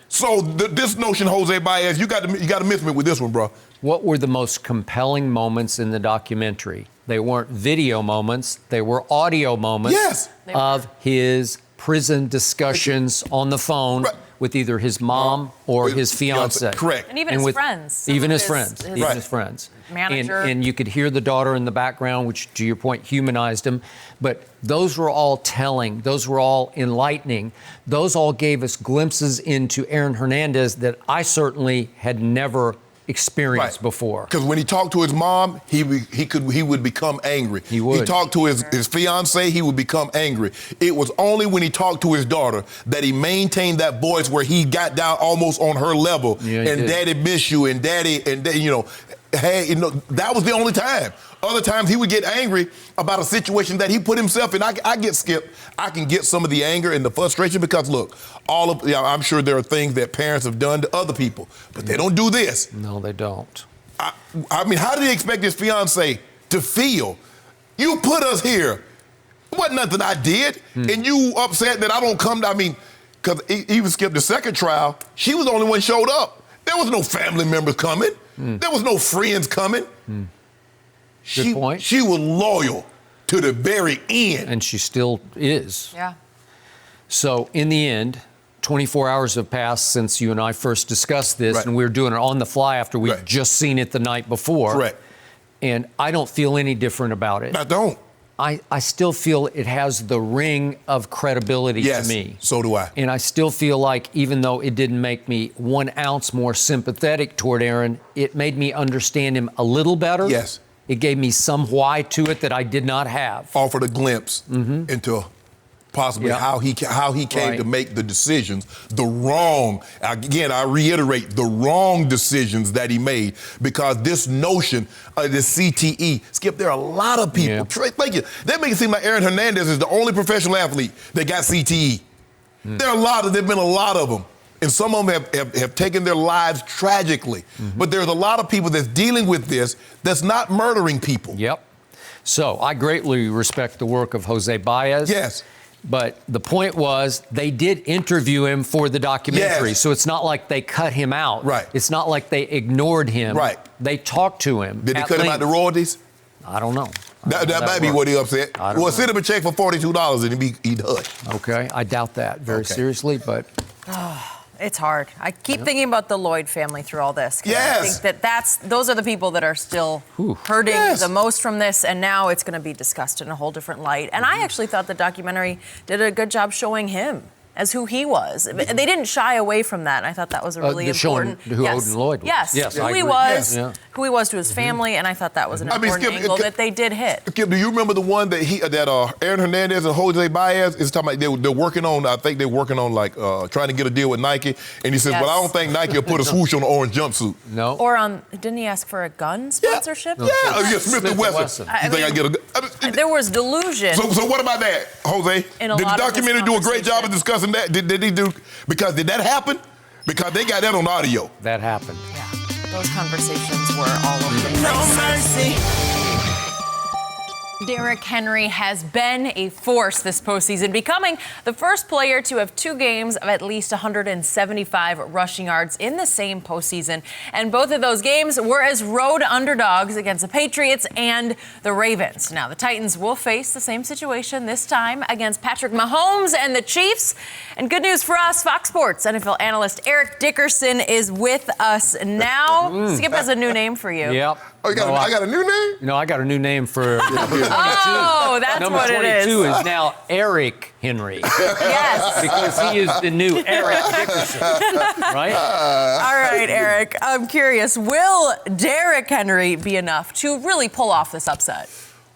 So this notion, Jose Baez, you got to miss me with this one, bro. What were the most compelling moments in the documentary? They weren't video moments. They were audio moments of his prison discussions on the phone with either his mom or his fiance. Correct. And even his friends. Even his friends. Manager. And you could hear the daughter in the background, which, to your point, humanized him. But those were all telling. Those were all enlightening. Those all gave us glimpses into Aaron Hernandez that I certainly had never experienced before. Because when he talked to his mom, he would become angry. He would. He talked to his fiance, he would become angry. It was only when he talked to his daughter that he maintained that voice where he got down almost on her level. Yeah, and Daddy miss you, and Daddy, hey, that was the only time. Other times he would get angry about a situation that he put himself in. I get Skip. I can get some of the anger and the frustration because, look, I'm sure there are things that parents have done to other people, but they don't do this. No, they don't. I mean, how did he expect his fiance to feel? You put us here. It wasn't nothing I did, and you upset that I don't come. I mean, because even Skip, the second trial, she was the only one showed up. There was no family members coming. There was no friends coming. Good point. She was loyal to the very end. And she still is. Yeah. So in the end, 24 hours have passed since you and I first discussed this, and we were doing it on the fly after we'd just seen it the night before. Correct. And I don't feel any different about it. I don't. I still feel it has the ring of credibility to me. So do I. And I still feel like even though it didn't make me 1 ounce more sympathetic toward Aaron, it made me understand him a little better. Yes. It gave me some why to it that I did not have. Offered a glimpse into possibly how he came to make the decisions, the wrong, again, I reiterate, the wrong decisions that he made, because this notion of the CTE, Skip, there are a lot of people, thank you, that makes it seem like Aaron Hernandez is the only professional athlete that got CTE. There have been a lot of them. And some of them have taken their lives tragically. But there's a lot of people that's dealing with this that's not murdering people. Yep. So I greatly respect the work of Jose Baez. Yes. But the point was they did interview him for the documentary. Yes. So it's not like they cut him out. Right. It's not like they ignored him. Right. They talked to him. Did they cut him out the royalties? I don't know. That might be what he upset. Well, send him a check for $42 and he'd done. Okay. I doubt that very seriously, but... It's hard. I keep thinking about the Lloyd family through all this. Yes. I think those are the people that are still hurting the most from this, and now it's going to be discussed in a whole different light. And I actually thought the documentary did a good job showing him as who he was. They didn't shy away from that. And I thought that was a really important. Who Odin Lloyd was. Yes, who he was, who he was to his family, and I thought that was an important angle that they did hit. Skip, do you remember the one that Aaron Hernandez and Jose Baez is talking about? They're working on. I think they're working on trying to get a deal with Nike, and he says, "Well, I don't think Nike will put a swoosh on the orange jumpsuit." No. Or didn't he ask for a gun sponsorship? Yeah, Smith & Wesson. You think I get a gun? There was delusion. So what about that, Jose? Did the documentary do a great job of discussing that? Did he do? Because did that happen? Because they got that on audio. That happened. Yeah, those conversations were all over the place. No mercy. Derrick Henry has been a force this postseason, becoming the first player to have 2 games of at least 175 rushing yards in the same postseason. And both of those games were as road underdogs against the Patriots and the Ravens. Now, the Titans will face the same situation this time against Patrick Mahomes and the Chiefs. And good news for us, Fox Sports NFL analyst Eric Dickerson is with us now. Skip has a new name for you. Yep. Oh, I got a new name? No, I got a new name for Oh, that's Number what it is. 22 is now Eric Henry. Yes. Because he is the new Eric Dickerson, right? All right, Eric. I'm curious, will Derrick Henry be enough to really pull off this upset?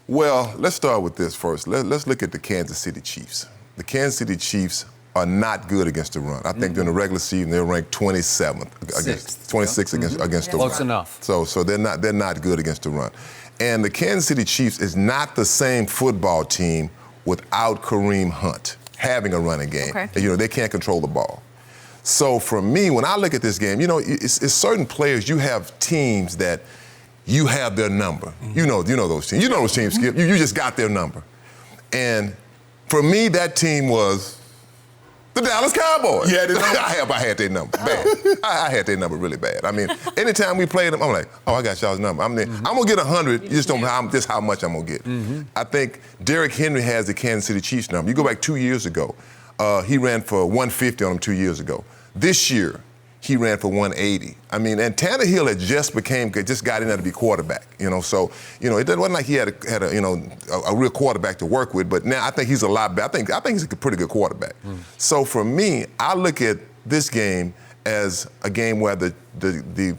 Well, let's start with this first. Let's look at the Kansas City Chiefs. The Kansas City Chiefs are not good against the run. I think during the regular season they're ranked 26th against the run. Close enough. So they're not good against the run. And the Kansas City Chiefs is not the same football team without Kareem Hunt having a running game. Okay. They can't control the ball. So for me, when I look at this game, it's certain players. You have teams that you have their number. You know those teams. You know those teams, Skip. You just got their number. And for me, that team was the Dallas Cowboys. Yeah, I had their number bad. I had their number really bad. I mean, anytime we played them, I'm like, I got y'all's number. I'm gonna get 100. You just don't know just how much I'm gonna get. I think Derrick Henry has the Kansas City Chiefs number. You go back 2 years ago, he ran for 150 on them 2 years ago. This year, he ran for 180. I mean, and Tannehill had just got in there to be quarterback. So it wasn't like he had a real quarterback to work with. But now I think he's a lot better. I think he's a pretty good quarterback. So for me, I look at this game as a game where the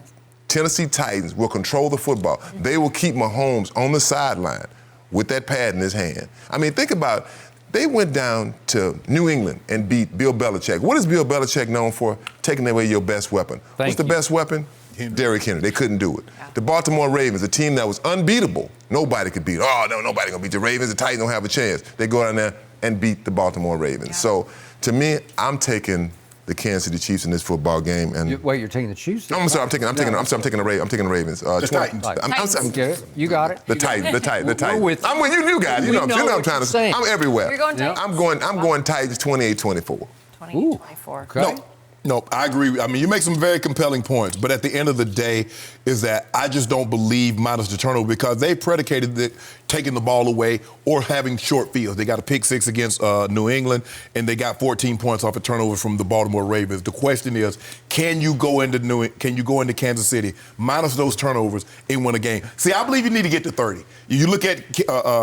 Tennessee Titans will control the football. They will keep Mahomes on the sideline with that pad in his hand. I mean, think about. They went down to New England and beat Bill Belichick. What is Bill Belichick known for? Taking away your best weapon. What's the best weapon? Derrick Henry. They couldn't do it. Yeah. The Baltimore Ravens, a team that was unbeatable. Nobody could beat. Oh, no, nobody gonna beat the Ravens. The Titans don't have a chance. They go down there and beat the Baltimore Ravens. Yeah. So, to me, I'm taking the Kansas City Chiefs in this football game. And you're taking the Chiefs? I'm sorry, I'm taking the Ravens. The Titans. You got it. The Titans. We're with I'm with you. You got it. You know what I'm trying to say. I'm everywhere. You're going Titans? I'm going Titans 28-24. 28-24. Okay. No, I agree. I mean, you make some very compelling points, but at the end of the day is that I just don't believe minus the turnover because they predicated taking the ball away or having short fields. They got a pick six against New England, and they got 14 points off a turnover from the Baltimore Ravens. The question is, can you go into Kansas City minus those turnovers and win a game? See, I believe you need to get to 30. You look at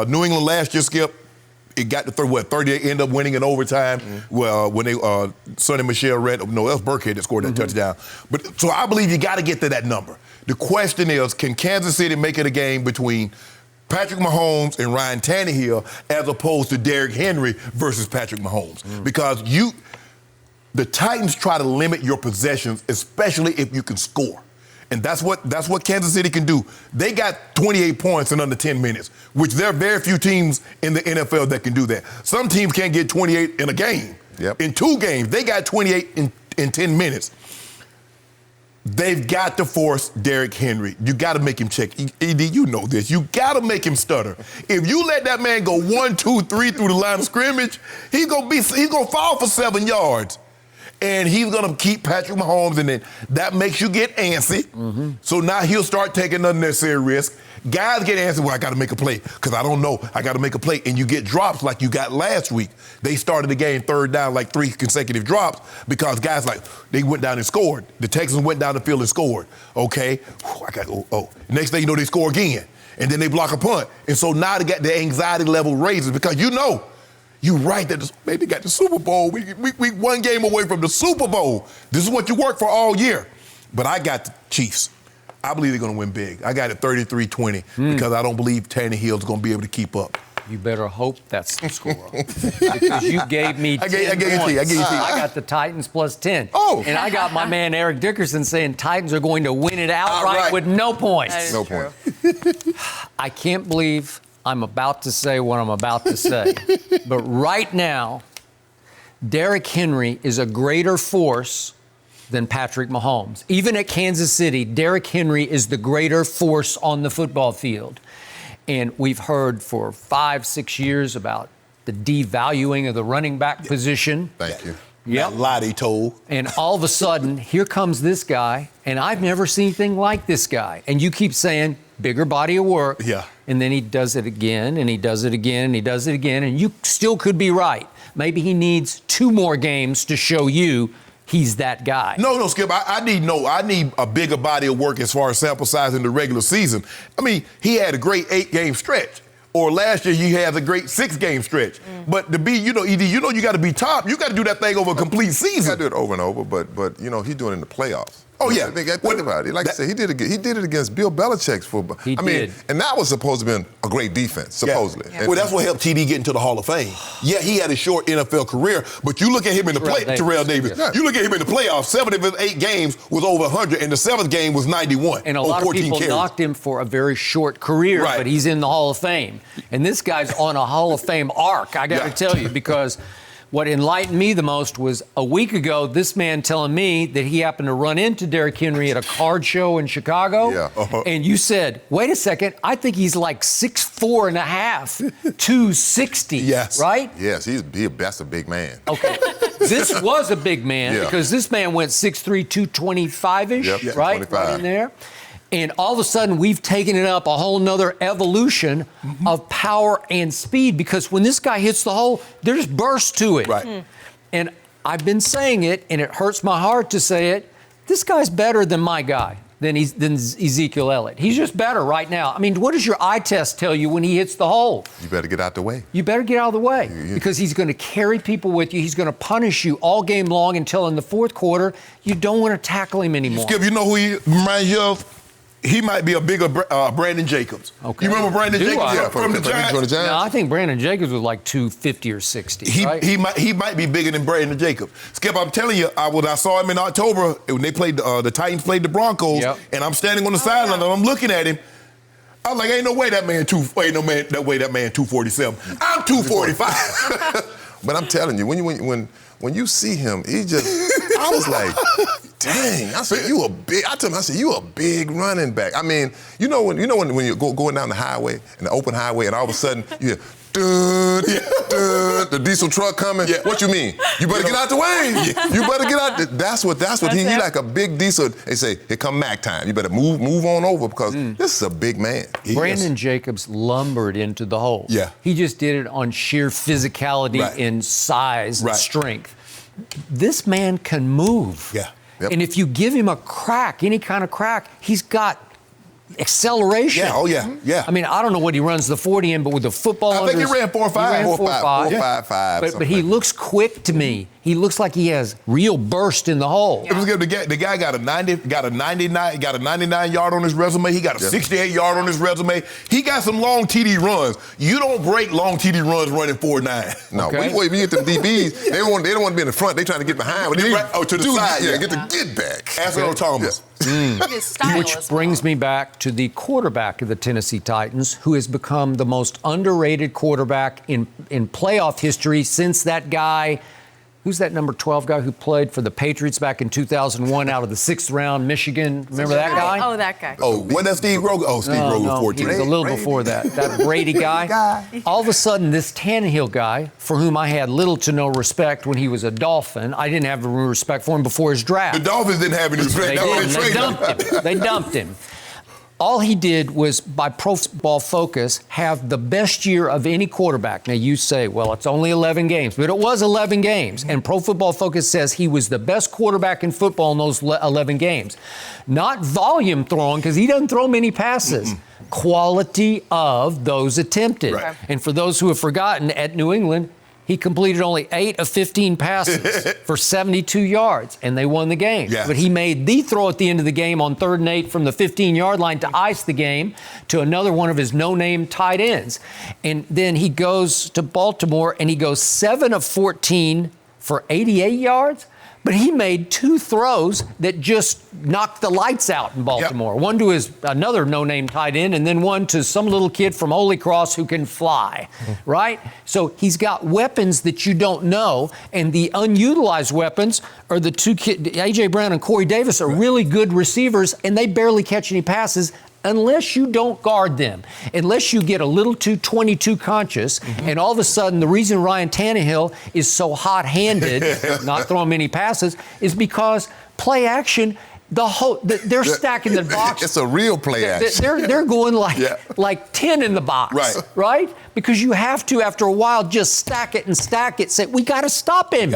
New England last year, Skip. It got to 30. They end up winning in overtime. Well, when they Sonny Michel that was Burkhead that scored that touchdown. But so I believe you got to get to that number. The question is, can Kansas City make it a game between Patrick Mahomes and Ryan Tannehill as opposed to Derrick Henry versus Patrick Mahomes? Because the Titans try to limit your possessions, especially if you can score. And that's what Kansas City can do. They got 28 points in under 10 minutes, which there are very few teams in the NFL that can do that. Some teams can't get 28 in a game. Yep. In 2 games, they got 28 in 10 minutes. They've got to force Derrick Henry. You got to make him check. ED, you know this. You got to make him stutter. If you let that man go 1, 2, 3 through the line of scrimmage, he's gonna fall for 7 yards. And he's going to keep Patrick Mahomes, and then that makes you get antsy. So now he'll start taking unnecessary risk. Guys get antsy, well, I got to make a play because I don't know. I got to make a play. And you get drops like you got last week. They started the game 3rd down, like 3 consecutive drops because guys they went down and scored. The Texans went down the field and scored. Okay, next thing you know, they score again. And then they block a punt. And so now the anxiety level raises because you're right that they got the Super Bowl. We 1 game away from the Super Bowl. This is what you work for all year. But I got the Chiefs. I believe they're going to win big. I got it 33-20 because I don't believe Tannehill's going to be able to keep up. You better hope that's the score. Because you gave me 10 points. I got the Titans plus 10. Oh. And I got my man Eric Dickerson saying Titans are going to win it outright with no points. No point. I can't believe I'm about to say what I'm about to say. But right now, Derrick Henry is a greater force than Patrick Mahomes. Even at Kansas City, Derrick Henry is the greater force on the football field. And we've heard for 5-6 years about the devaluing of the running back position. Thank you. Yep. That lie they told. And all of a sudden, here comes this guy, and I've never seen anything like this guy. And you keep saying, bigger body of work. Yeah. And then he does it again, and he does it again, and he does it again, and you still could be right. Maybe he needs 2 more games to show you he's that guy. No, Skip. I need a bigger body of work as far as sample size in the regular season. I mean, he had a great 8-game stretch. Or last year he had a great 6-game stretch. But to be, ED, you got to be top. You got to do that thing over a complete season. You got to do it over and over, but he's doing it in the playoffs. Oh, yeah. Think about it. Like I said, he did it against Bill Belichick's football. He did. And that was supposed to have been a great defense, supposedly. Yeah. Well, that's what helped TD get into the Hall of Fame. Yeah, he had a short NFL career, but you look at him in the Terrell Davis. Yeah. You look at him in the playoffs, 7 of his 8 games was over 100, and the 7th game was 91. And a lot of people knocked him for a very short career, but he's in the Hall of Fame. And this guy's on a Hall of Fame arc, I got to tell you, because what enlightened me the most was a week ago, this man telling me that he happened to run into Derrick Henry at a card show in Chicago. Yeah. And you said, wait a second, I think he's like 6'4 and a half, 260. Yes. Yes, Right? that's a big man. Okay. This was a big man because this man went 6'3", 225-ish, Yep. right? 25. Right in there. And all of a sudden, we've taken it up a whole nother evolution of power and speed, because when this guy hits the hole, there's burst to it. Right. And I've been saying it, and it hurts my heart to say it, this guy's better than my guy, than Ezekiel Elliott. He's just better right now. I mean, what does your eye test tell you when he hits the hole? You better get out the way. You better get out of the way, because he's going to carry people with you. He's going to punish you all game long until in the fourth quarter, you don't want to tackle him anymore. Skip, you know who he reminds you of? He might be a bigger Brandon Jacobs. Okay. You remember Brandon Jacobs from the Giants? No, I think Brandon Jacobs was like 250 or 60, right? He might be bigger than Brandon Jacobs. Skip, I'm telling you, when I saw him in October, when they played, the Titans played the Broncos, and I'm standing on the sideline and I'm looking at him, I was like, ain't no way that man 247. I'm 245. But I'm telling you, when you see him, he just, I was like, dang. I said, I told him, I said, you a big running back. I mean, you know when you're going down the highway, in the open highway, and all of a sudden you hear, dun, dun, the diesel truck coming. Yeah. What you mean? You better get out the way. You better get out. That's what he like a big diesel. They say, here come Mac time. You better move on over, because this is a big man. Brandon Jacobs lumbered into the hole. Yeah. He just did it on sheer physicality and size and strength. This man can move. Yeah. Yep. And if you give him a crack, any kind of crack, he's got acceleration. Yeah, oh yeah, yeah. I mean, I don't know what he runs the 40 in, but with the football I think he ran 4.5. 4.5. But he looks quick to me. He looks like he has real burst in the hole. It was good. The guy got a 99 yard on his resume. He got a 68 yard on his resume. He got some long TD runs. You don't break long TD runs running 4.9. No, when you get them DBs, they don't want to be in the front. They trying to get behind. To the side. Yeah, get the get back. Ask Earl Thomas. His style Which as brings me back to the quarterback of the Tennessee Titans, who has become the most underrated quarterback in playoff history since that guy. Who's that number 12 guy who played for the Patriots back in 2001 out of the 6th round, Michigan? Remember that guy? Oh, that guy. Oh, wasn't that Steve Rogan? Oh, Steve Rogan was 14. He was a little before that. That Brady guy. All of a sudden, this Tannehill guy, for whom I had little to no respect when he was a Dolphin, I didn't have respect for him before his draft. The Dolphins didn't have any respect. They dumped him. All he did was, by Pro Football Focus, have the best year of any quarterback. Now, you say, well, it's only 11 games. But it was 11 games. And Pro Football Focus says he was the best quarterback in football in those 11 games. Not volume throwing, because he doesn't throw many passes. Quality of those attempted. Right. And for those who have forgotten, at New England, he completed only 8 of 15 passes for 72 yards, and they won the game. Yeah. But he made the throw at the end of the game on 3rd and 8 from the 15-yard line to ice the game to another one of his no-name tight ends. And then he goes to Baltimore, and he goes 7 of 14 for 88 yards. But he made 2 throws that just knocked the lights out in Baltimore. One to another no-name tight end, and then one to some little kid from Holy Cross who can fly, right? So he's got weapons that you don't know, and the unutilized weapons are the 2 kids, A.J. Brown and Corey Davis, are really good receivers, and they barely catch any passes unless you don't guard them, unless you get a little too 22 conscious, and all of a sudden the reason Ryan Tannehill is so hot-handed, not throwing many passes, is because play action, they're stacking the box. It's a real play action. They're going like 10 in the box, right? Because you have to, after a while, just stack it and say, we got to stop him.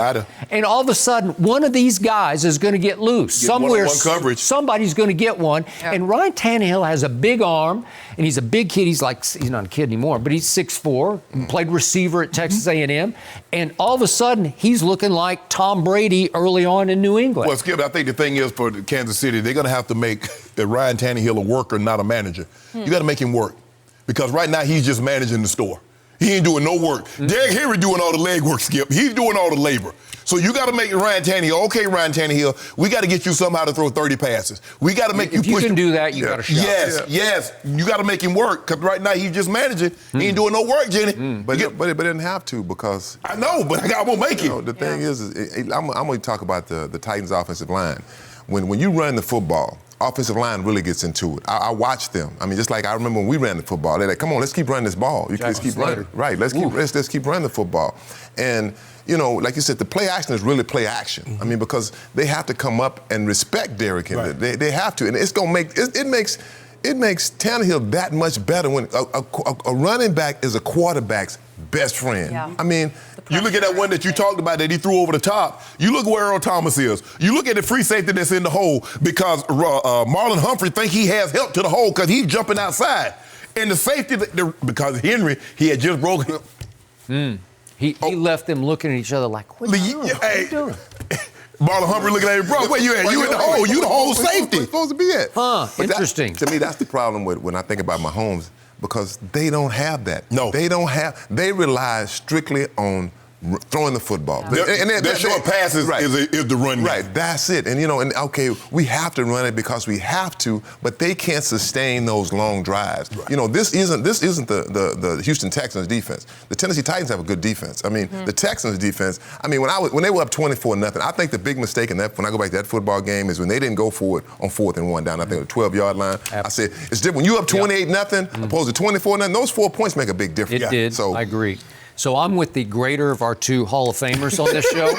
And all of a sudden, one of these guys is going to get loose. Somewhere, somebody's going to get one. Yep. And Ryan Tannehill has a big arm, and he's a big kid. He's not a kid anymore, but he's 6'4", played receiver at Texas A&M. And all of a sudden, he's looking like Tom Brady early on in New England. Well, Skip, I think the thing is for the Kansas Kansas City, they're going to have to make Ryan Tannehill a worker, not a manager. You got to make him work. Because right now, he's just managing the store. He ain't doing no work. Derrick Henry doing all the leg work, Skip. He's doing all the labor. So you got to make Ryan Tannehill, okay, Ryan Tannehill, we got to get you somehow to throw 30 passes. We got to make you push. If you can do that, you got a shot. Yes. You got to make him work. Because right now, he's just managing. He ain't doing no work, Jenny. But it didn't have to because... I know, but I won't make it. The thing is I'm going to talk about the Titans' offensive line. When you run the football, offensive line really gets into it. I watch them. I mean, just like I remember when we ran the football. They're like, come on, let's keep running this ball. Let's keep running. Right, let's keep running the football. And, like you said, the play action is really play action. I mean, because they have to come up and respect Derrick Henry. Right. They have to. And it's going to make, it makes Tannehill that much better when a running back is a quarterback's best friend. Yeah. I mean, you look at that one that you talked about that he threw over the top. You look where Earl Thomas is. You look at the free safety that's in the hole because Marlon Humphrey think he has help to the hole because he's jumping outside. And the safety, because Henry, he had just broken. He left them looking at each other like, what are you doing? What are you doing? Marlon Humphrey looking at him, bro, where you at? You in the hole. You the whole safety. Where you supposed to be at? Interesting. To me, that's the problem when I think about Mahomes, because they don't have that. No. They rely strictly on throwing the football. Yeah. Their short passes is the run game. Right, that's it. And, okay, we have to run it because we have to, but they can't sustain those long drives. Right. This isn't the Houston Texans defense. The Tennessee Titans have a good defense. I mean, the Texans defense, I mean, when they were up 24-0, I think the big mistake in that, when I go back to that football game, is when they didn't go for it on 4th and 1 down, I think, the 12-yard line. I said, it's different. When you're up 28-0 opposed to 24-0, those 4 points make a big difference. It did. So, I agree. So I'm with the greater of our two Hall of Famers on this show.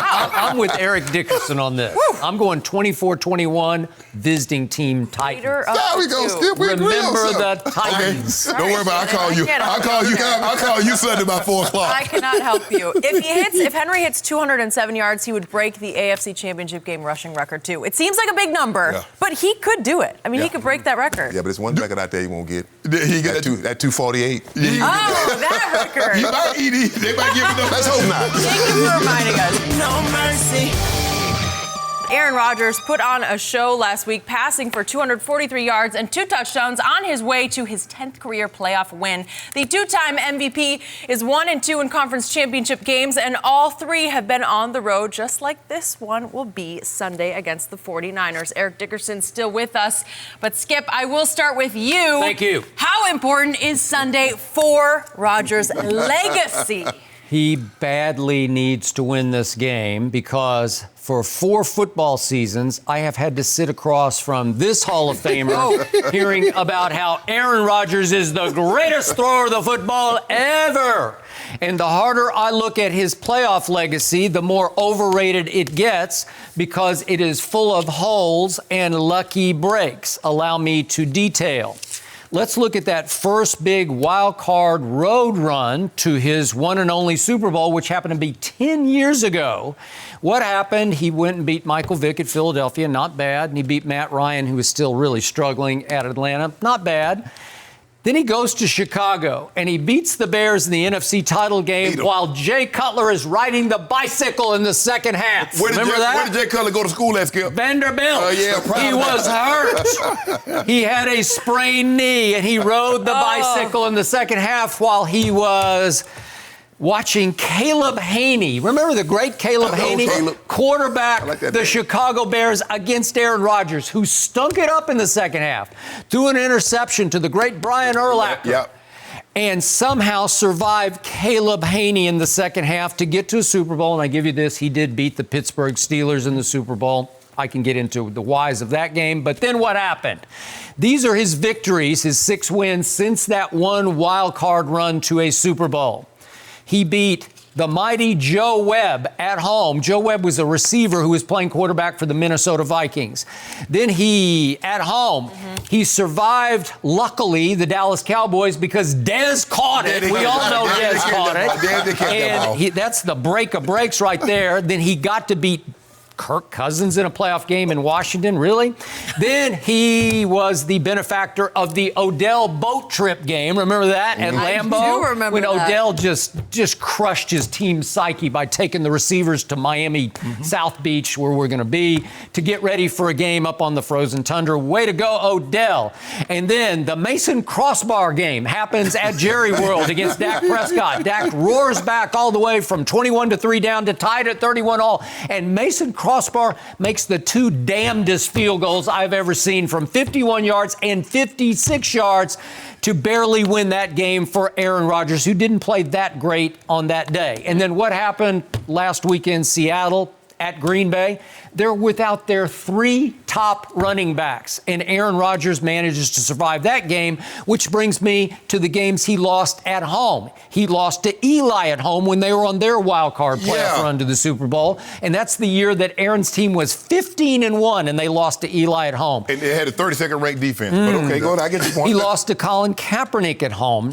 I'm with Eric Dickerson on this. Woo. I'm going 24-21, visiting team Titans. There we go, Skip. Remember the Titans. Okay. Don't worry about it. I'll call you Sunday by 4 o'clock. I cannot help you. If Henry hits 207 yards, he would break the AFC Championship game rushing record, too. It seems like a big number, but he could do it. I mean, he could break that record. Yeah, but it's one record out there you won't get. He got that 248. Oh, that record. He might eat it. They might give it up. Let's hope not. Thank you for reminding us. No mercy. Aaron Rodgers put on a show last week, passing for 243 yards and 2 touchdowns on his way to his 10th career playoff win. The 2-time MVP is 1-2 in conference championship games, and all 3 have been on the road, just like this one will be Sunday against the 49ers. Eric Dickerson still with us. But, Skip, I will start with you. Thank you. How important is Sunday for Rodgers' legacy? He badly needs to win this game because for 4 football seasons, I have had to sit across from this Hall of Famer hearing about how Aaron Rodgers is the greatest thrower of the football ever. And the harder I look at his playoff legacy, the more overrated it gets because it is full of holes and lucky breaks. Allow me to detail. Let's look at that first big wild card road run to his one and only Super Bowl, which happened to be 10 years ago. What happened? He went and beat Michael Vick at Philadelphia, not bad. And he beat Matt Ryan, who was still really struggling at Atlanta, not bad. Then he goes to Chicago, and he beats the Bears in the NFC title game while Jay Cutler is riding the bicycle in the second half. Remember that? Where did Jay Cutler go to school at, Skip? Vanderbilt. He was hurt. He had a sprained knee, and he rode the bicycle in the second half while he was watching Caleb Haney. Remember the great Caleb Haney? Quarterback the Chicago Bears against Aaron Rodgers, who stunk it up in the second half. Threw an interception to the great Brian Urlacher. And somehow survived Caleb Haney in the second half to get to a Super Bowl. And I give you this, he did beat the Pittsburgh Steelers in the Super Bowl. I can get into the whys of that game. But then what happened? These are his victories, his 6 wins since that one wild card run to a Super Bowl. He beat the mighty Joe Webb at home. Joe Webb was a receiver who was playing quarterback for the Minnesota Vikings. Then he, at home, he survived, luckily, the Dallas Cowboys because Dez caught it. We all know Dez caught it. And that's the break of breaks right there. Then he got to beat Kirk Cousins in a playoff game in Washington, really? Then he was the benefactor of the Odell boat trip game. Remember that? At Lambeau? I do remember when that. Odell just just crushed his team's psyche by taking the receivers to Miami South Beach, where we're going to be, to get ready for a game up on the frozen tundra. Way to go, Odell. And then the Mason Crossbar game happens at Jerry World against Dak Prescott. Dak roars back all the way from 21-3 down to tied at 31-all. And Mason Crossbar makes the two damnedest field goals I've ever seen from 51 yards and 56 yards to barely win that game for Aaron Rodgers, who didn't play that great on that day. And then what happened last weekend, Seattle at Green Bay? They're without their three top running backs, and Aaron Rodgers manages to survive that game, which brings me to the games he lost at home. He lost to Eli at home when they were on their wild card playoff run to the Super Bowl, and that's the year that Aaron's team was 15-1, and they lost to Eli at home. And they had a 32nd ranked defense. But okay, go ahead. I get your point. He lost to Colin Kaepernick at home.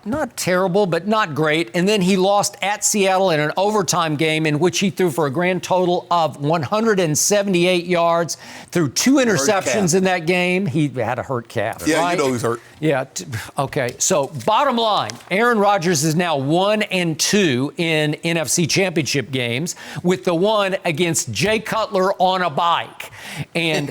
Not terrible, but not great. And then he lost at Seattle in an overtime game in which he threw for a grand total of 178 yards, threw two interceptions in that game. He had a hurt calf. Yeah, right? you know he's hurt. Yeah. Okay. So bottom line, Aaron Rodgers is now 1-2 in NFC Championship games, with the one against Jay Cutler on a bike. And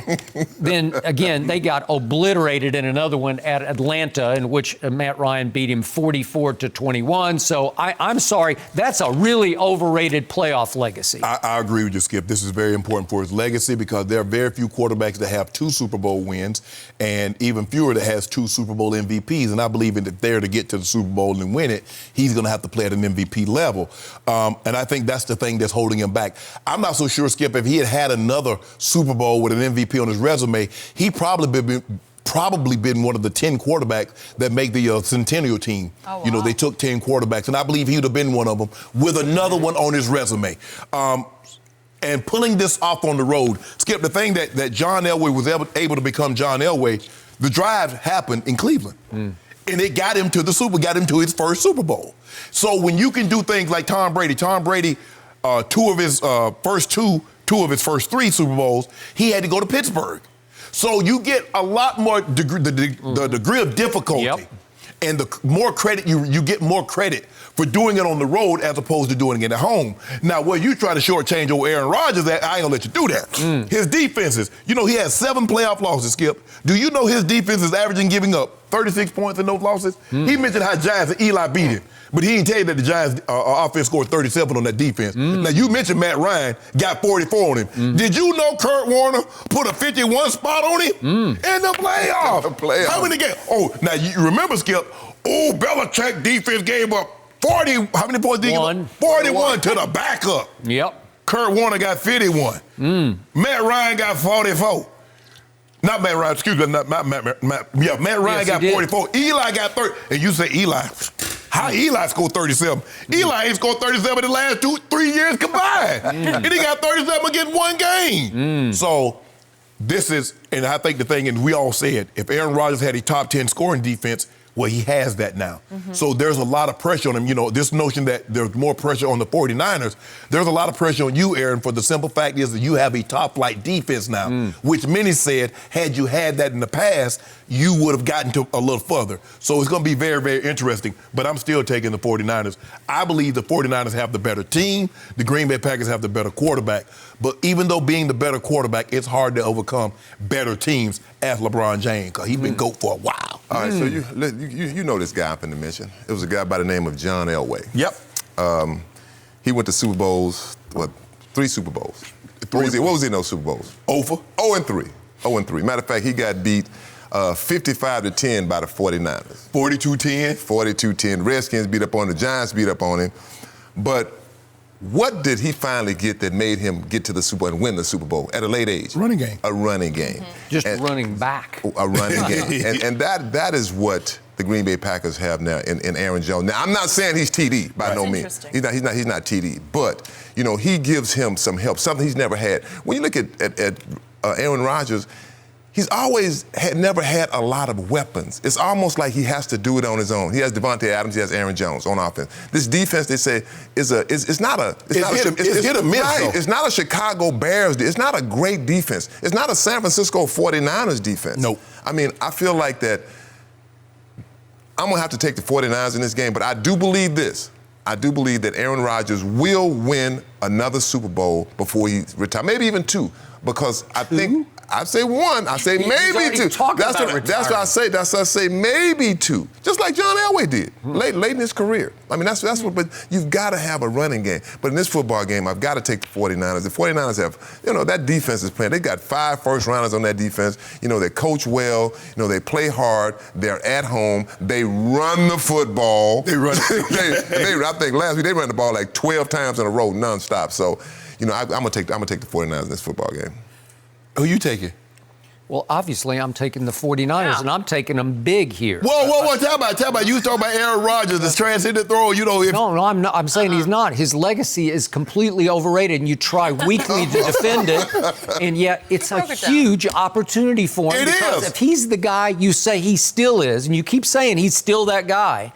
then again, they got obliterated in another one at Atlanta, in which Matt Ryan beat him 44-21. So I'm sorry, that's a really overrated playoff legacy. I agree with you, Skip. This is very important for his legacy because there are very few quarterbacks that have 2 Super Bowl wins and even fewer that has 2 Super Bowl MVPs. And I believe if they're to get to the Super Bowl and win it, he's going to have to play at an MVP level. And I think that's the thing that's holding him back. I'm not so sure, Skip, if he had another Super Bowl with an MVP on his resume, he'd probably been one of the 10 quarterbacks that make the Centennial team. Oh, wow. You know, they took 10 quarterbacks, and I believe he would have been one of them with another one on his resume. And pulling this off on the road, Skip, the thing that John Elway was able to become John Elway, the drive happened in Cleveland. And it got him to his first Super Bowl. So when you can do things like Tom Brady, two of his first 3 Super Bowls, he had to go to Pittsburgh. So you get a lot more the degree of difficulty, and the more credit you get more credit for doing it on the road as opposed to doing it at home. Now, where you try to shortchange old Aaron Rodgers, I ain't gonna let you do that. His defenses, he has 7 playoff losses, Skip. Do you know his defense is averaging giving up 36 points in those losses? He mentioned how Giants and Eli beat him, but he didn't tell you that the Giants offense scored 37 on that defense. Now, you mentioned Matt Ryan got 44 on him. Did you know Kurt Warner put a 51 spot on him in the playoffs? How many games? Oh, now you remember, Skip, Belichick defense gave up 40, how many points did he give up? 41 to the backup. Kurt Warner got 51. Matt Ryan got 44. Not Matt Ryan, excuse me, not Matt Ryan got 44. Eli got 30. And you say Eli, how Eli scored 37? Eli ain't scored 37 in the last 2-3 years combined. And he got 37 against one game. So this is, and I think the thing, and we all said, if Aaron Rodgers had a top 10 scoring defense, well, he has that now. So there's a lot of pressure on him. This notion that there's more pressure on the 49ers, there's a lot of pressure on you, Aaron, for the simple fact is that you have a top-flight defense now, which many said, had you had that in the past, you would have gotten to a little further. So it's going to be very, very interesting, but I'm still taking the 49ers. I believe the 49ers have the better team. The Green Bay Packers have the better quarterback. But even though being the better quarterback, it's hard to overcome better teams as LeBron James, because he's been GOAT for a while. All right, so you know this guy I'm finna mention. It was a guy by the name of John Elway. He went to Super Bowls, 3 Super Bowls. What was he in those Super Bowls? 0-3. 0-3. Matter of fact, he got beat 55-10 by the 49ers. 42-10? 42-10. Redskins beat up on him. The Giants beat up on him. But what did he finally get that made him get to the Super Bowl and win the Super Bowl at a late age? Running game. A running game. Just running back. A running game. And that is what the Green Bay Packers have now in Aaron Jones. Now, I'm not saying he's TD by no means. He's not TD. But, he gives him some help, something he's never had. When you look at Aaron Rodgers, he's never had a lot of weapons. It's almost like he has to do it on his own. He has Devontae Adams, he has Aaron Jones on offense. This defense, they say, it's not hit or miss. Right. It's not a Chicago Bears. It's not a great defense. It's not a San Francisco 49ers defense. Nope. I mean, I feel like that I'm going to have to take the 49ers in this game, but I do believe this. I do believe that Aaron Rodgers will win another Super Bowl before he retires, maybe even 2, because I think I say 1, I say maybe 2. That's what I say. That's what I say. Maybe 2, just like John Elway did late in his career. I mean, that's what. But you've got to have a running game. But in this football game, I've got to take the 49ers. The 49ers have, that defense is playing. They got 5 first-rounders on that defense. They coach well. They play hard. They're at home. They run the football. They run. I think last week they ran the ball like 12 times in a row, nonstop. So, I'm gonna take the 49ers in this football game. Who you taking? Well, obviously, I'm taking the 49ers, and I'm taking them big here. Whoa. Tell about. You talking about Aaron Rodgers, this transcendent thrower. No, I'm not. I'm saying he's not. His legacy is completely overrated, and you try weekly to defend it, and yet it's a huge opportunity for him. Because if he's the guy you say he still is, and you keep saying he's still that guy,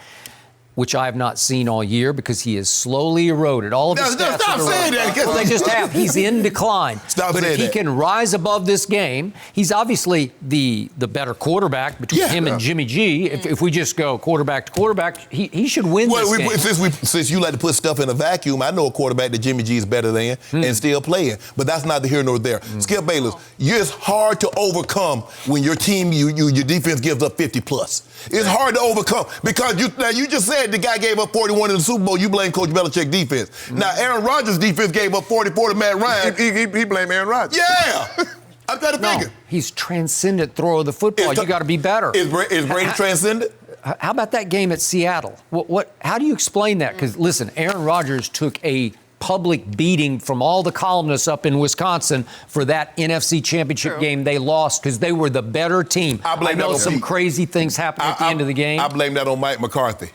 which I have not seen all year because he is slowly eroded. All of his stats stop saying that. Well, they just have. He's in decline. But if he can rise above this game, he's obviously the better quarterback between him and Jimmy G. If we just go quarterback to quarterback, he should win this game. Since you like to put stuff in a vacuum, I know a quarterback that Jimmy G is better than and still playing. But that's neither here nor there. Skip Bayless, it's hard to overcome when your team, your defense gives up 50+. It's hard to overcome because you just said the guy gave up 41 in the Super Bowl. You blame Coach Belichick's defense. Now, Aaron Rodgers' defense gave up 44 to Matt Ryan. He blamed Aaron Rodgers. Yeah. I'm trying to figure. He's transcendent thrower of the football. You got to be better. Is Brady transcendent? How about that game at Seattle? How do you explain that? Because, listen, Aaron Rodgers took a public beating from all the columnists up in Wisconsin for that NFC Championship game they lost because they were the better team. I know some crazy things happened at the end of the game. I blame that on Mike McCarthy.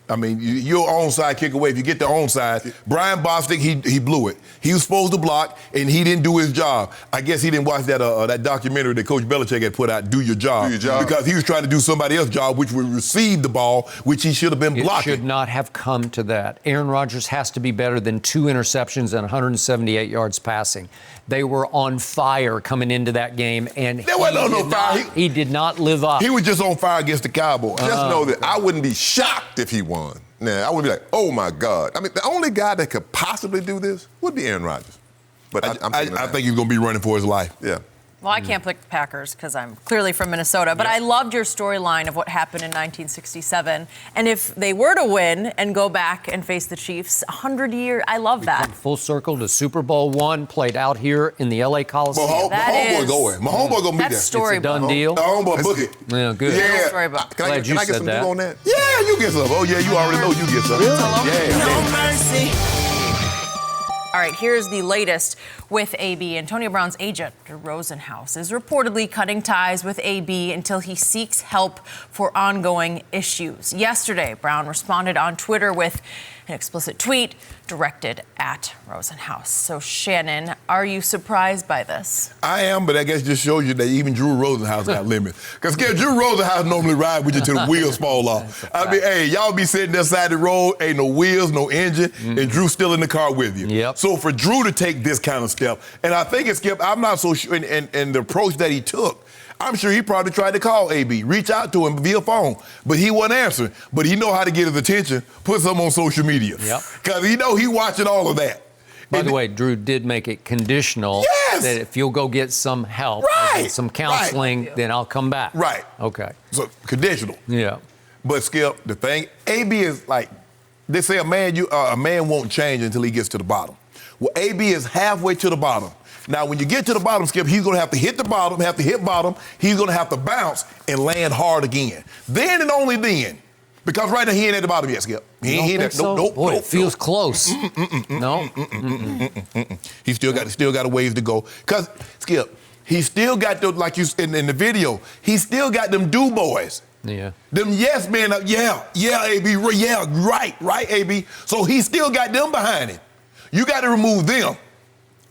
I mean, you're onside kick away. If you get the onside, Brian Bostic, he blew it. He was supposed to block, and he didn't do his job. I guess he didn't watch that documentary that Coach Belichick had put out, Do Your Job. Do Your Job. Because he was trying to do somebody else's job, which would receive the ball, which he should have been blocking. It should not have come to that. Aaron Rodgers has to be better than 2 interceptions and 178 yards passing. They were on fire coming into that game, and there wasn't no fire. He did not live up. He was just on fire against the Cowboys. Just know that I wouldn't be shocked if he won. Now, I wouldn't be like, oh, my God. I mean, the only guy that could possibly do this would be Aaron Rodgers. But I think he's going to be running for his life. Yeah. Well, I can't pick the Packers because I'm clearly from Minnesota, but I loved your storyline of what happened in 1967. And if they were to win and go back and face the Chiefs, 100 years, I love that. Full circle to Super Bowl I, played out here in the LA Coliseum. My homeboy going. My homeboy going to be there. That's storybook. It's a done deal. My homeboy book it. Yeah, good. Yeah. Storybook. Can I get some on that? Yeah, you get some. Oh, yeah, you already know you get some. Really? Yeah. No mercy. All right, here's the latest with AB. Antonio Brown's agent, Rosenhaus, is reportedly cutting ties with AB until he seeks help for ongoing issues. Yesterday, Brown responded on Twitter with an explicit tweet directed at Rosenhaus. So, Shannon, are you surprised by this? I am, but I guess it just shows you that even Drew Rosenhaus got limits. Because Drew Rosenhaus normally ride with you till the wheels fall off. I mean, hey, y'all be sitting there side the road, ain't no wheels, no engine, and Drew's still in the car with you. Yep. So for Drew to take this kind of step, and I think Skip, I'm not so sure, and the approach that he took, I'm sure he probably tried to call AB, reach out to him via phone, but he wasn't answering. But he know how to get his attention, put something on social media. Yep. Because he know he watching all of that. By the way, Drew did make it conditional that if you'll go get some help, some counseling, then I'll come back. Right. Okay. So conditional. Yeah. But Skip, the thing, AB is like, they say a man won't change until he gets to the bottom. Well, AB is halfway to the bottom. Now, when you get to the bottom, Skip, he's going to have to hit the bottom, he's going to have to bounce and land hard again. Then and only then. Because right now, he ain't at the bottom yet, Skip. He ain't at so? Nope. Boy, it feels close. No? He still got a ways to go. Because, Skip, he still got the, like you in the video, he still got them do boys. Yeah. Them yes men, AB, right, AB. So he still got them behind him. You got to remove them.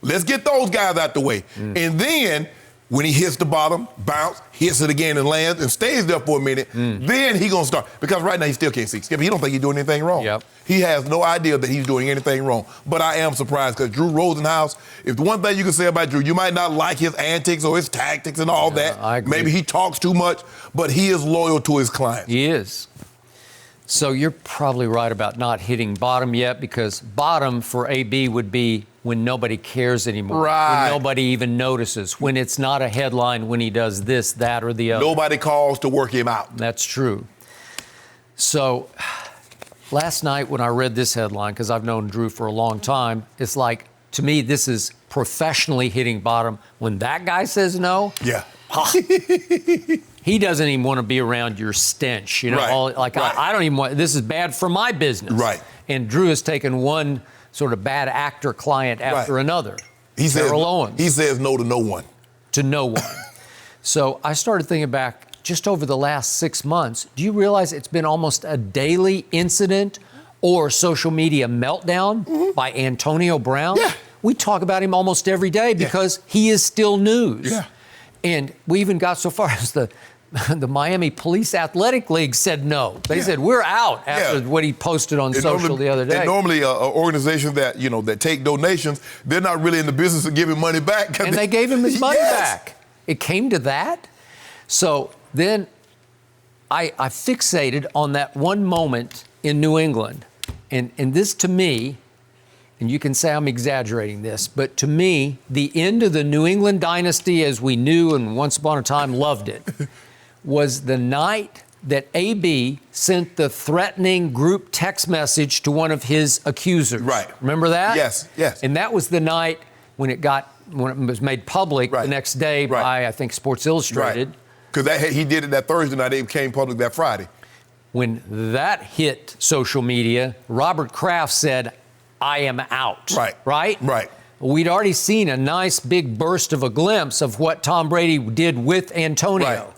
Let's get those guys out the way. And then, when he hits the bottom, bounce, hits it again and lands and stays there for a minute, then he going to start. Because right now he still can't see. Skip, he don't think he's doing anything wrong. Yep. He has no idea that he's doing anything wrong. But I am surprised because Drew Rosenhaus, if the one thing you can say about Drew, you might not like his antics or his tactics and all that. I agree. Maybe he talks too much, but he is loyal to his clients. He is. So you're probably right about not hitting bottom yet, because bottom for AB would be when nobody cares anymore. Right. When nobody even notices. When it's not a headline when he does this, that, or the other. Nobody calls to work him out. That's true. So last night when I read this headline, because I've known Drew for a long time, it's like, to me, this is professionally hitting bottom. When that guy says no, Yeah. he doesn't even want to be around your stench. You know, Right. I don't even want, this is bad for my business. Right. And Drew has taken one sort of bad actor client after another. He says, Terrell Owens. he says no to no one. To no one. So I started thinking back just over the last 6 months. Do you realize it's been almost a daily incident or social media meltdown by Antonio Brown? Yeah. We talk about him almost every day because he is still news. Yeah. And we even got so far as the Miami Police Athletic League said no. They said, we're out after what he posted on social the other day. And normally organizations that, that take donations, they're not really in the business of giving money back. And they gave him his money back. It came to that. So then I fixated on that one moment in New England. And this to me, and you can say I'm exaggerating this, but to me, the end of the New England dynasty as we knew and once upon a time loved it, was the night that AB sent the threatening group text message to one of his accusers. Right. Remember that? Yes. And that was the night when it was made public the next day by, I think, Sports Illustrated. Because he did it that Thursday night. It became public that Friday. When that hit social media, Robert Kraft said, I am out. Right? We'd already seen a nice big burst of a glimpse of what Tom Brady did with Antonio. Right.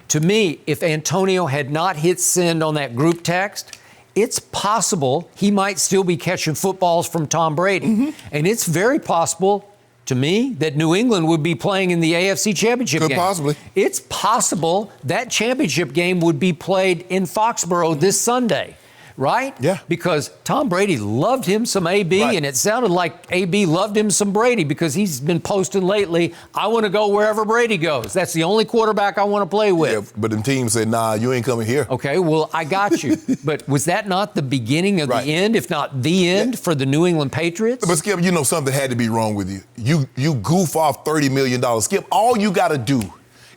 To me, if Antonio had not hit send on that group text, it's possible he might still be catching footballs from Tom Brady. And it's very possible, to me, that New England would be playing in the AFC Championship game. Could possibly. It's possible that championship game would be played in Foxborough this Sunday. Right? Yeah. Because Tom Brady loved him some AB, and it sounded like AB loved him some Brady, because he's been posting lately, I want to go wherever Brady goes. That's the only quarterback I want to play with. Yeah, but the team said, nah, you ain't coming here. Okay, well, I got you. But was that not the beginning of the end, if not the end, for the New England Patriots? But, Skip, something had to be wrong with you. You goof off $30 million. Skip, all you got to do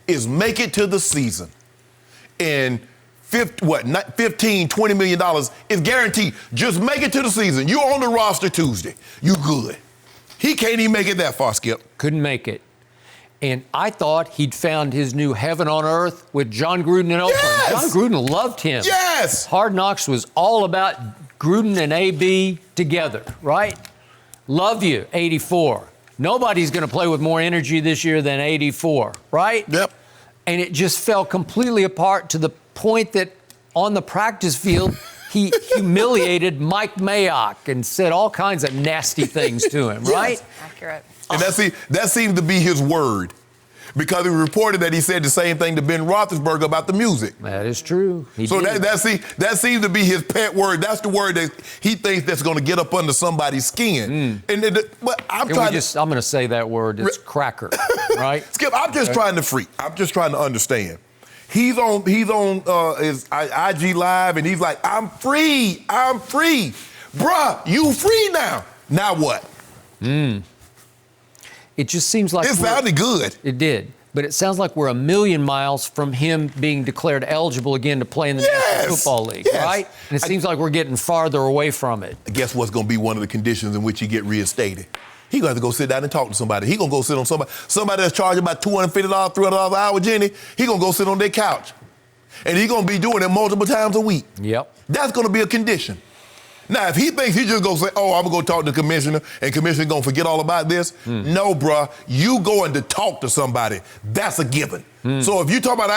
is make it to the season. And $15, $20 million is guaranteed. Just make it to the season. You're on the roster Tuesday. You good. He can't even make it that far, Skip. Couldn't make it. And I thought he'd found his new heaven on earth with John Gruden in Oakland. Yes! John Gruden loved him. Yes! Hard Knocks was all about Gruden and AB together, right? Love you, 84. Nobody's going to play with more energy this year than 84, right? Yep. And it just fell completely apart to the point that on the practice field, he humiliated Mike Mayock and said all kinds of nasty things to him, right? Accurate. And that seems to be his word. Because it was reported that he said the same thing to Ben Roethlisberger about the music. That is true. That seems to be his pet word. That's the word that he thinks that's going to get up under somebody's skin. But I'm going to say that word. It's cracker, right? Skip, I'm just trying to understand. He's on his IG Live, and he's like, I'm free. Bruh, you free now. Now what? It just seems like... It sounded good. It did. But it sounds like we're a million miles from him being declared eligible again to play in the National Football League, right? And it seems like we're getting farther away from it. Guess what's going to be one of the conditions in which he get reinstated? He's going to have to go sit down and talk to somebody. He's going to go sit on somebody that's charging about $250, $300 an hour, Jenny. He's going to go sit on their couch. And he's going to be doing it multiple times a week. Yep. That's going to be a condition. Now, if he thinks he's just going to say, oh, I'm going to go talk to the commissioner, and commissioner's going to forget all about this, no, bruh. You going to talk to somebody. That's a given. So if you talk about,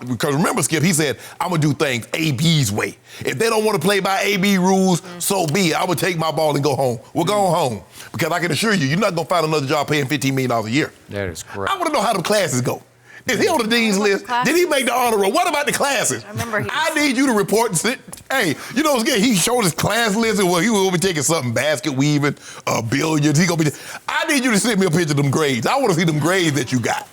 because remember, Skip, he said, I'm going to do things AB's way. If they don't want to play by AB rules, so be it. I'm going to take my ball and go home. We're going home. Because I can assure you, you're not going to find another job paying $15 million a year. That is correct. I want to know how the classes go. Is he on the dean's list? Did he make the honor roll? What about the classes? I need you to report and sit. Hey, he showed his class list, and he will be taking something, basket weaving, billiards. I need you to send me a picture of them grades. I want to see them grades that you got.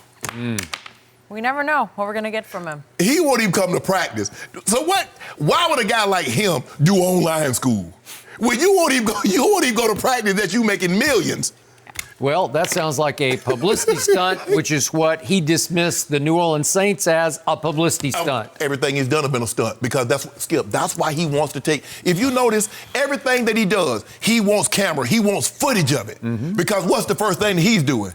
We never know what we're going to get from him. He won't even come to practice. So what? Why would a guy like him do online school? When you won't even go to practice that you making millions. Well, that sounds like a publicity stunt, which is what he dismissed the New Orleans Saints as, a publicity stunt. Everything he's done has been a stunt because that's why he wants to take. If you notice, everything that he does, he wants camera, he wants footage of it. Because what's the first thing he's doing?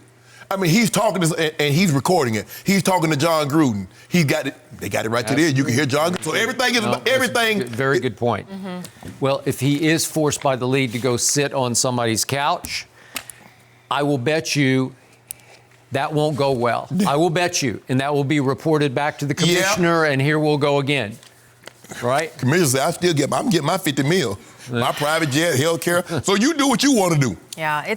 I mean, he's talking to, and he's recording it. He's talking to John Gruden. He got it. They got it right to there. You can hear John Gruden. So everything is everything. Very good point. Well, if he is forced by the league to go sit on somebody's couch, I will bet you that won't go well. I will bet you, and that will be reported back to the commissioner, and here we'll go again. Right? Commissioner said, I'm getting my 50 mil. My private jet, health care. So you do what you want to do. Yeah,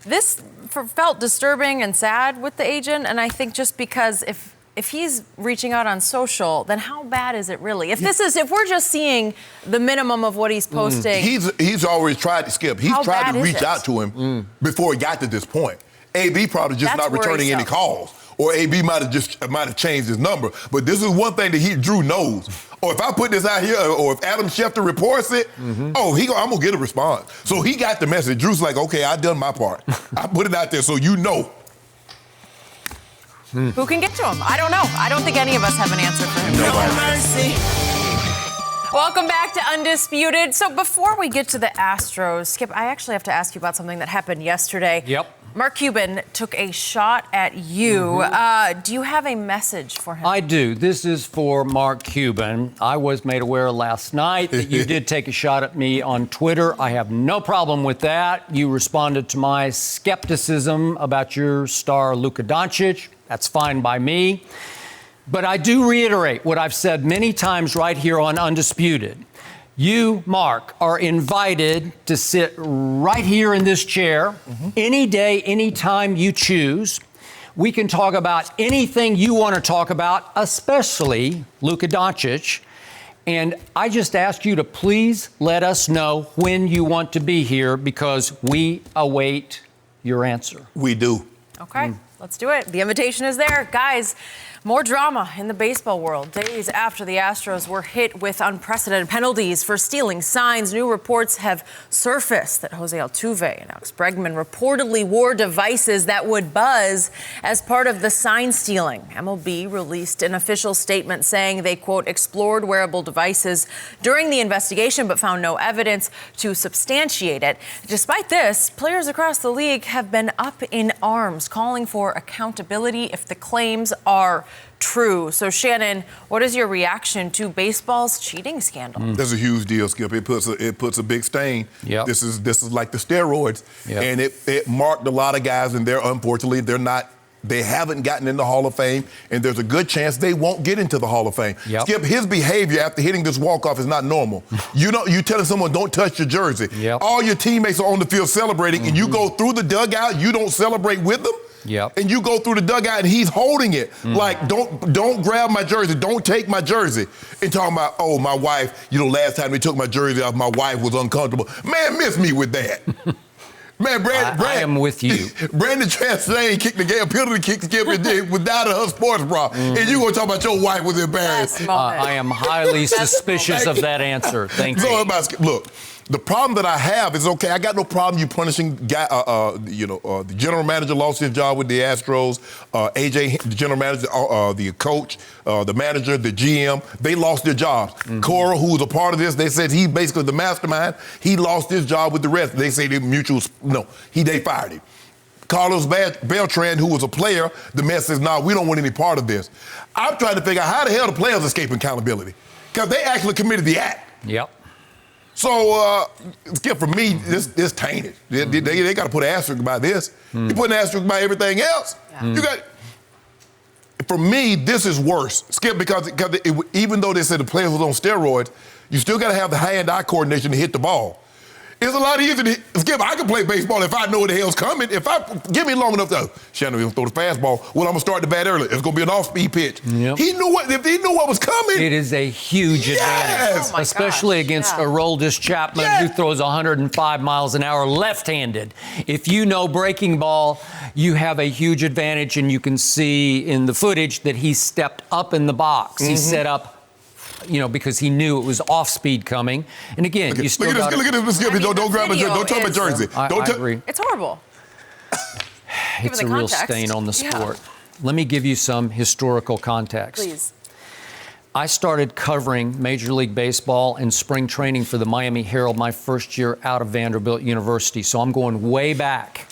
this felt disturbing and sad with the agent, and I think just because if he's reaching out on social, then how bad is it really? If we're just seeing the minimum of what he's posting, he's always tried to skip. He's tried to reach out to him before he got to this point. AB probably just not returning any calls, or AB might have changed his number. But this is one thing that Drew knows. Or if I put this out here, or if Adam Schefter reports it, I'm gonna get a response. So he got the message. Drew's like, okay, I done my part. I put it out there so you know. Who can get to him? I don't know. I don't think any of us have an answer for him. Nobody. Welcome back to Undisputed. So before we get to the Astros, Skip, I actually have to ask you about something that happened yesterday. Yep. Mark Cuban took a shot at you. Do you have a message for him? I do. This is for Mark Cuban. I was made aware last night that you did take a shot at me on Twitter. I have no problem with that. You responded to my skepticism about your star Luka Doncic. That's fine by me. But I do reiterate what I've said many times right here on Undisputed. You, Mark, are invited to sit right here in this chair any day, anytime you choose. We can talk about anything you want to talk about, especially Luka Doncic. And I just ask you to please let us know when you want to be here because we await your answer. We do. Okay, let's do it. The invitation is there. Guys, more drama in the baseball world. Days after the Astros were hit with unprecedented penalties for stealing signs, new reports have surfaced that Jose Altuve and Alex Bregman reportedly wore devices that would buzz as part of the sign stealing. MLB released an official statement saying they, quote, explored wearable devices during the investigation but found no evidence to substantiate it. Despite this, players across the league have been up in arms, calling for accountability if the claims are true. So, Shannon, what is your reaction to baseball's cheating scandal? That's a huge deal, Skip. It puts a big stain. Yep. This is like the steroids, and it marked a lot of guys, and unfortunately they haven't gotten in the Hall of Fame, and there's a good chance they won't get into the Hall of Fame. Yep. Skip, his behavior after hitting this walk-off is not normal. You telling someone don't touch your jersey. Yep. All your teammates are on the field celebrating, and you go through the dugout, you don't celebrate with them. Yep. And you go through the dugout and he's holding it. Like, don't grab my jersey, don't take my jersey. And talking about, oh, my wife, last time they took my jersey off, my wife was uncomfortable. Man, miss me with that. Man, I am with you. Brandon Chastain kicked the game, penalty kick, Skip, without her sports bra. And you gonna talk about your wife was embarrassed. I am highly suspicious of that answer. Thank you. Look, the problem that I have is, okay, I got no problem you punishing the general manager lost his job with the Astros, AJ, the general manager, the coach, the manager, the GM, they lost their jobs. Cora, who was a part of this, they said he basically the mastermind, he lost his job with the rest. They say they they fired him. Carlos Beltran, who was a player, the man says, no, we don't want any part of this. I'm trying to figure out how the hell the players escape accountability. Because they actually committed the act. Yep. So, Skip, for me, this tainted. They got to put an asterisk by this. You put an asterisk by everything else. Yeah. For me, this is worse, Skip, because even though they said the player was on steroids, you still got to have the hand-eye coordination to hit the ball. It's a lot easier to Skip. I can play baseball if I know what the hell's coming. If I give me long enough to Shannon will throw the fastball. Well, I'm gonna start the bat early. It's gonna be an off-speed pitch. Yep. He knew what was coming. It is a huge advantage, Oh especially against Aroldis Chapman, who throws 105 miles an hour left-handed. If you know breaking ball, you have a huge advantage, and you can see in the footage that he stepped up in the box. He set up, because he knew it was off speed coming. And again, you still got look at this, Skip. Don't grab it. Don't touch my jersey. I agree. It's horrible. It's a real stain on the sport. Let me give you some historical context. Please. I started covering Major League Baseball and spring training for the Miami Herald my first year out of Vanderbilt University. So I'm going way back.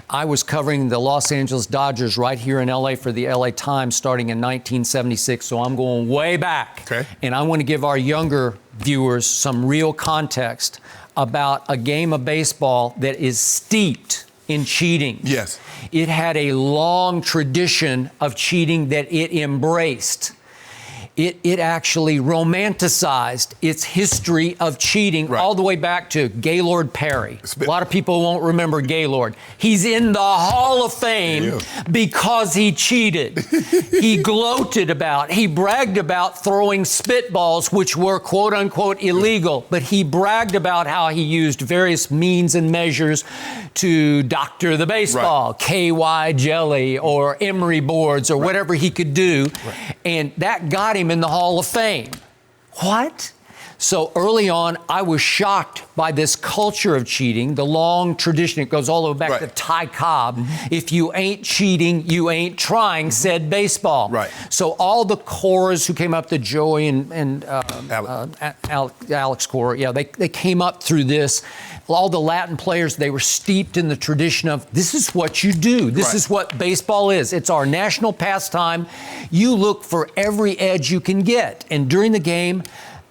I was covering the Los Angeles Dodgers right here in LA for the LA Times starting in 1976. So I'm going way back. Okay. And I want to give our younger viewers some real context about a game of baseball that is steeped in cheating. Yes. It had a long tradition of cheating that it embraced. It actually romanticized its history of cheating all the way back to Gaylord Perry. A lot of people won't remember Gaylord. He's in the Hall of Fame because he cheated. He gloated about, he bragged about throwing spitballs, which were quote unquote illegal, but he bragged about how he used various means and measures to doctor the baseball, KY jelly or emery boards or whatever he could do. And that got him in the Hall of Fame. What? So early on, I was shocked by this culture of cheating, the long tradition. It goes all the way back to Ty Cobb. If you ain't cheating, you ain't trying, said baseball. So all the Coras who came up, the Joey and Alex Cora, they came up through this. All the Latin players, they were steeped in the tradition of this is what you do. This is what baseball is. It's our national pastime. You look for every edge you can get. And during the game,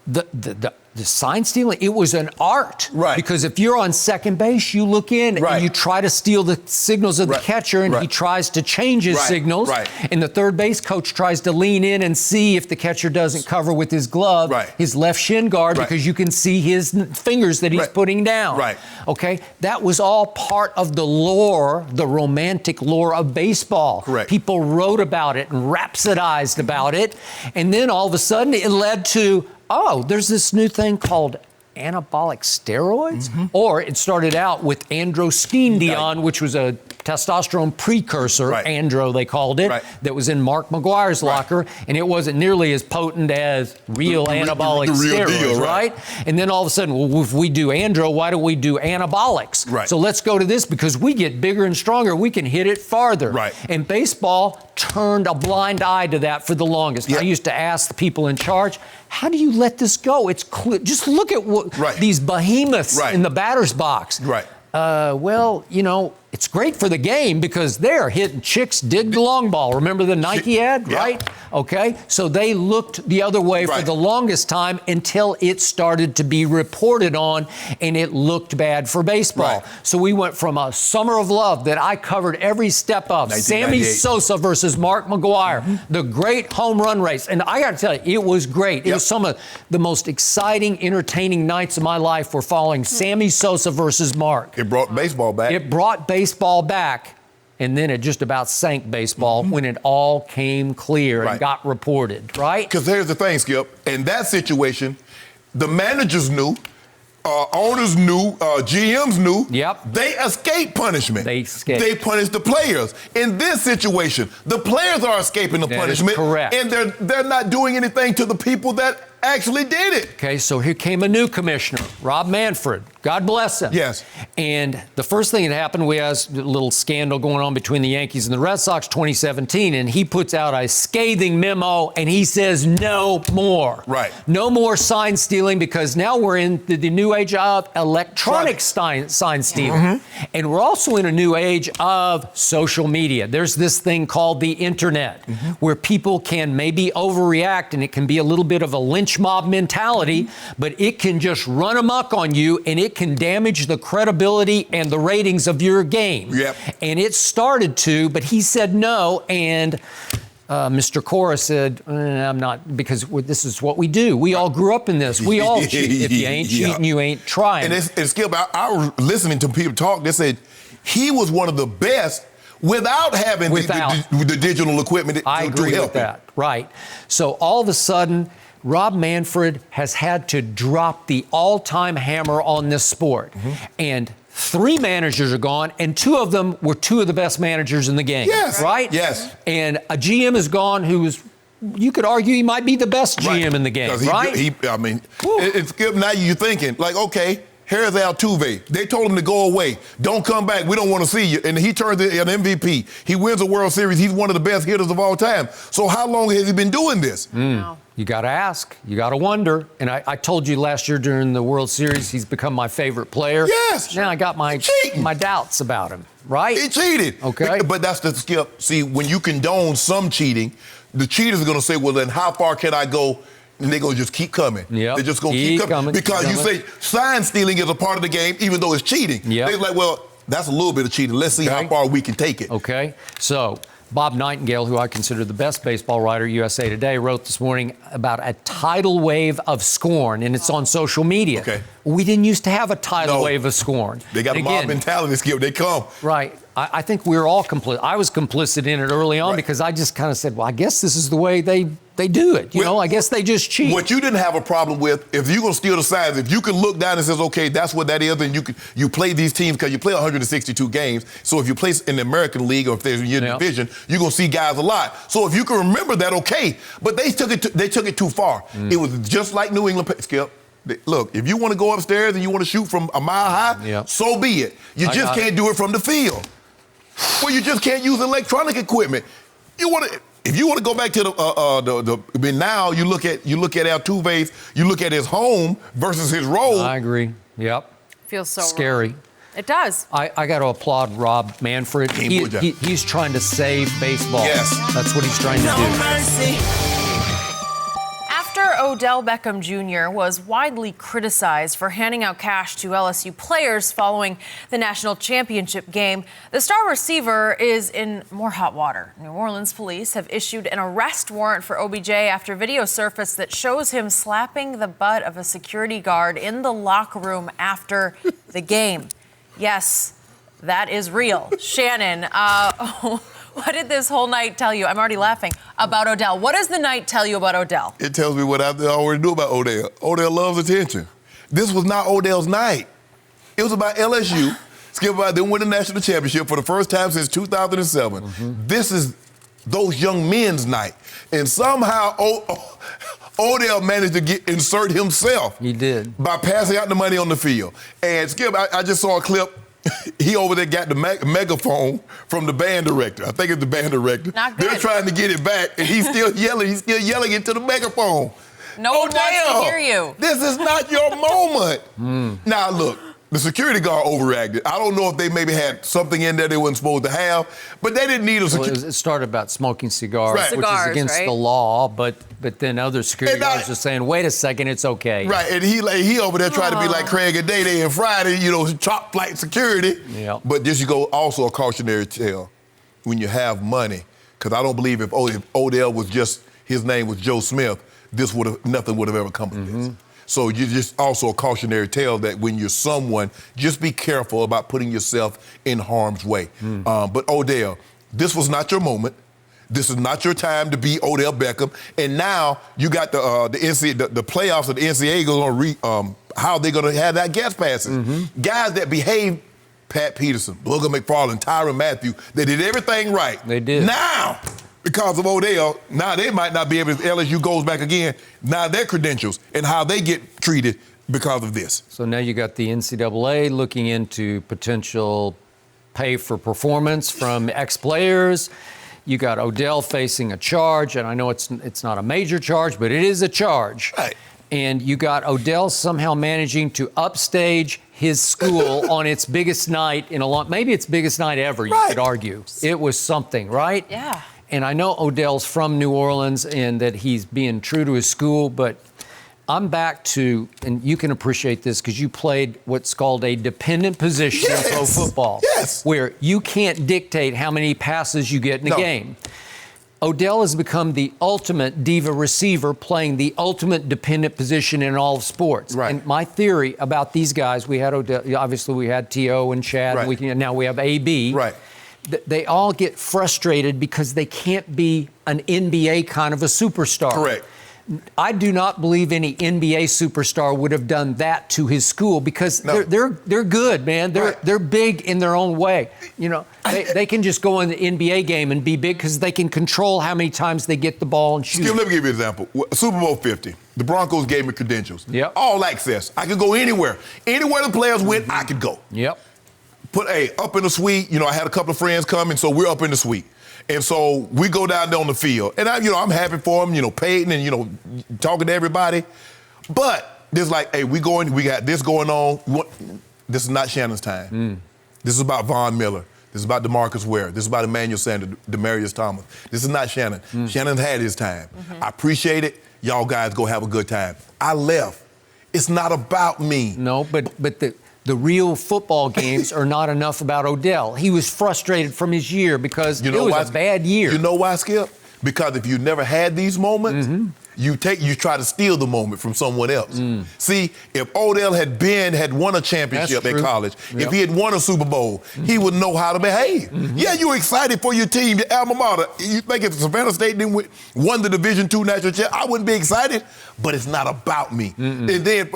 the sign stealing, it was an art. Because if you're on second base, you look in and you try to steal the signals of the catcher, and he tries to change his signals. And the third base coach tries to lean in and see if the catcher doesn't cover with his glove, his left shin guard, because you can see his fingers that he's putting down. Okay? That was all part of the lore, the romantic lore of baseball. People wrote about it and rhapsodized about it. And then all of a sudden it led to, there's this new thing called anabolic steroids? Or it started out with androstenedione, which was a testosterone precursor, andro they called it, that was in Mark McGuire's locker, and it wasn't nearly as potent as real anabolic steroids, And then all of a sudden, well, if we do andro, why don't we do anabolics? So let's go to this because we get bigger and stronger, we can hit it farther. And baseball turned a blind eye to that for the longest. I used to ask the people in charge, how do you let this go? It's clear. Just look at what these behemoths in the batter's box. Well, it's great for the game because they're hitting chicks dig the long ball. Remember the Nike ad, right? Okay, so they looked the other way for the longest time until it started to be reported on and it looked bad for baseball. So we went from a summer of love that I covered every step of, Sammy Sosa versus Mark McGuire, the great home run race. And I got to tell you, it was great. It was some of the most exciting, entertaining nights of my life were following Sammy Sosa versus Mark. It brought baseball back. It brought baseball back, and then it just about sank baseball when it all came clear and got reported, Because here's the thing, Skip. In that situation, the managers knew, owners knew, GMs knew. They escaped punishment. They punished the players. In this situation, the players are escaping the punishment. Correct. And they're not doing anything to the people that actually did it. Okay, so here came a new commissioner, Rob Manfred. God bless him. And the first thing that happened, we had a little scandal going on between the Yankees and the Red Sox 2017, and he puts out a scathing memo, and he says no more. No more sign stealing, because now we're in the new age of electronic sign stealing. And we're also in a new age of social media. There's this thing called the internet, where people can maybe overreact, and it can be a little bit of a lynch mob mentality, but it can just run amok on you, and it can damage the credibility and the ratings of your game. And it started to, but he said no, and Mr. Cora said, I'm not, because this is what we do. We all grew up in this. We all cheat. If you ain't cheating, you ain't trying. And Skip, I was listening to people talk. They said he was one of the best without having the digital equipment I agree to help with that. Right. So all of a sudden, Rob Manfred has had to drop the all-time hammer on this sport. And 3 managers are gone, and 2 of them were 2 of the best managers in the game. Yes. Right? Yes. And a GM is gone who is, you could argue he might be the best GM in the game, right? It's good. Now you're thinking, like, okay, here's Altuve. They told him to go away. Don't come back. We don't want to see you. And he turns into an MVP. He wins a World Series. He's one of the best hitters of all time. So how long has he been doing this? You got to ask. You got to wonder. And I told you last year during the World Series, he's become my favorite player. Yes. Now I got my doubts about him, right? He cheated. Okay. But that's the Skip. See, when you condone some cheating, the cheaters are going to say, well, then how far can I go? And they're going to just keep coming. Yep. They're just going to keep coming. Because you say sign stealing is a part of the game, even though it's cheating. Yep. They're like, well, that's a little bit of cheating. Let's see how far we can take it. Okay. So Bob Nightingale, who I consider the best baseball writer USA Today, wrote this morning about a tidal wave of scorn, and it's on social media. Okay. We didn't used to have a tidal wave of scorn. They got a mob mentality, Skip. They come. Right. I think we're all complicit. I was complicit in it early on because I just kind of said, well, I guess this is the way they do it. You know, I guess they just cheat. What you didn't have a problem with, if you're going to steal the signs, if you can look down and says, okay, that's what that is, then you play these teams because you play 162 games. So if you play in the American League or if there's in your division, you're going to see guys a lot. So if you can remember that, okay. But they took it too far. It was just like New England, Skip. Look, if you want to go upstairs and you want to shoot from a mile high, so be it. You just can't do it from the field. Well, you just can't use electronic equipment. If you want to go back to now you look at Altuve's, you look at his home versus his role. I agree. Yep. Feels so scary. Wrong. It does. I got to applaud Rob Manfred. He's trying to save baseball. Yes. That's what he's trying to do. Mercy. After Odell Beckham Jr. was widely criticized for handing out cash to LSU players following the national championship game, the star receiver is in more hot water. New Orleans police have issued an arrest warrant for OBJ after video surfaced that shows him slapping the butt of a security guard in the locker room after the game. Yes, that is real. Shannon, what did this whole night tell you? I'm already laughing about Odell. What does the night tell you about Odell? It tells me what I already knew about Odell. Odell loves attention. This was not Odell's night. It was about LSU. Skip about them winning the national championship for the first time since 2007. This is those young men's night. And somehow Odell managed to insert himself. He did. By passing out the money on the field. And Skip, I just saw a clip. He over there got the megaphone from the band director. I think it's the band director. Not good. They're trying to get it back, and he's still yelling. He's still yelling into the megaphone. No one wants to hear you. This is not your moment. Now, look, the security guard overreacted. I don't know if they maybe had something in there they weren't supposed to have, but they didn't need a security. It started about smoking cigars, Right. which is against the law, but then other security guards are saying, wait a second, it's okay. Right, and he over there trying to be like Craig and Day and Friday, top flight security. Yeah. But this you go also a cautionary tale when you have money, because I don't believe if Odell was just, his name was Joe Smith, nothing would have ever come of this. So you just also a cautionary tale that when you're someone, just be careful about putting yourself in harm's way. But Odell, this was not your moment. This is not your time to be Odell Beckham. And now you got the playoffs of the NCAA going on how they're going to have that gas passes. Guys that behave, Pat Peterson, Logan McFarland, Tyrann Mathieu, they did everything right. They did. Now, because of Odell, now they might not be able to, LSU goes back again, now their credentials and how they get treated because of this. So now you got the NCAA looking into potential pay for performance from ex-players. You got Odell facing a charge, and I know it's not a major charge, but it is a charge. Right. And you got Odell somehow managing to upstage his school on its biggest night in a long, maybe its biggest night ever, you could argue. It was something, right? Yeah. And I know Odell's from New Orleans and that he's being true to his school, but I'm back to, and you can appreciate this because you played what's called a dependent position in pro football. Yes. Where you can't dictate how many passes you get in a game. Odell has become the ultimate diva receiver, playing the ultimate dependent position in all of sports. Right. And my theory about these guys, we had Odell, obviously we had T.O. and Chad, Right. and now we have A.B. Right. They all get frustrated because they can't be an NBA kind of a superstar. Correct. I do not believe any NBA superstar would have done that to his school because they're good, man. They're big in their own way. You know, they can just go in the NBA game and be big because they can control how many times they get the ball and shoot. Skip, let me give you an example. Super Bowl 50. The Broncos gave me credentials. Yep. All access. I could go anywhere. Anywhere the players went, I could go. Yep. Up in the suite. You know, I had a couple of friends coming, so we're up in the suite. And so we go down there on the field. And I'm happy for them, Peyton and, talking to everybody. But there's like, hey, we got this going on. This is not Shannon's time. This is about Von Miller. This is about DeMarcus Ware. This is about Emmanuel Sanders, Demaryius Thomas. This is not Shannon. Shannon's had his time. I appreciate it. Y'all guys go have a good time. I left. It's not about me. No, but the real football games are not enough about Odell. He was frustrated from his year because it was a bad year. You know why, Skip? Because if you never had these moments, you try to steal the moment from someone else. See, if Odell had won a championship at college, if he had won a Super Bowl, he would know how to behave. Yeah, you're excited for your team, your alma mater. You think if Savannah State won the Division II national championship, I wouldn't be excited, but it's not about me. And then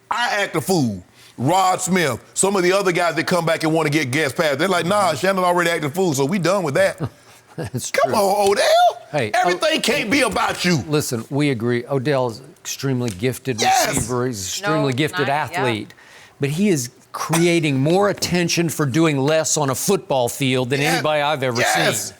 I act a fool. Rod Smith, some of the other guys that come back and want to get guest pass, they're like, nah, Shannon already acted fool, so we done with that. Come on, Odell. Hey, everything can't be about you. Listen, we agree. Odell is an extremely gifted receiver. He's an extremely gifted athlete. But he is creating more attention for doing less on a football field than anybody I've ever seen.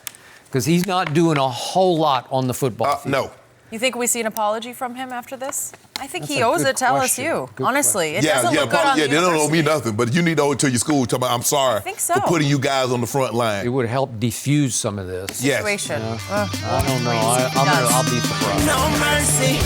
Because he's not doing a whole lot on the football field. No. You think we see an apology from him after this? I think he owes it to LSU. Honestly, it doesn't look good on the they don't owe me nothing, but you need to owe it to your school. Tell me, I'm sorry for putting you guys on the front line. It would help diffuse some of this situation. I don't know. I'll be surprised. No mercy.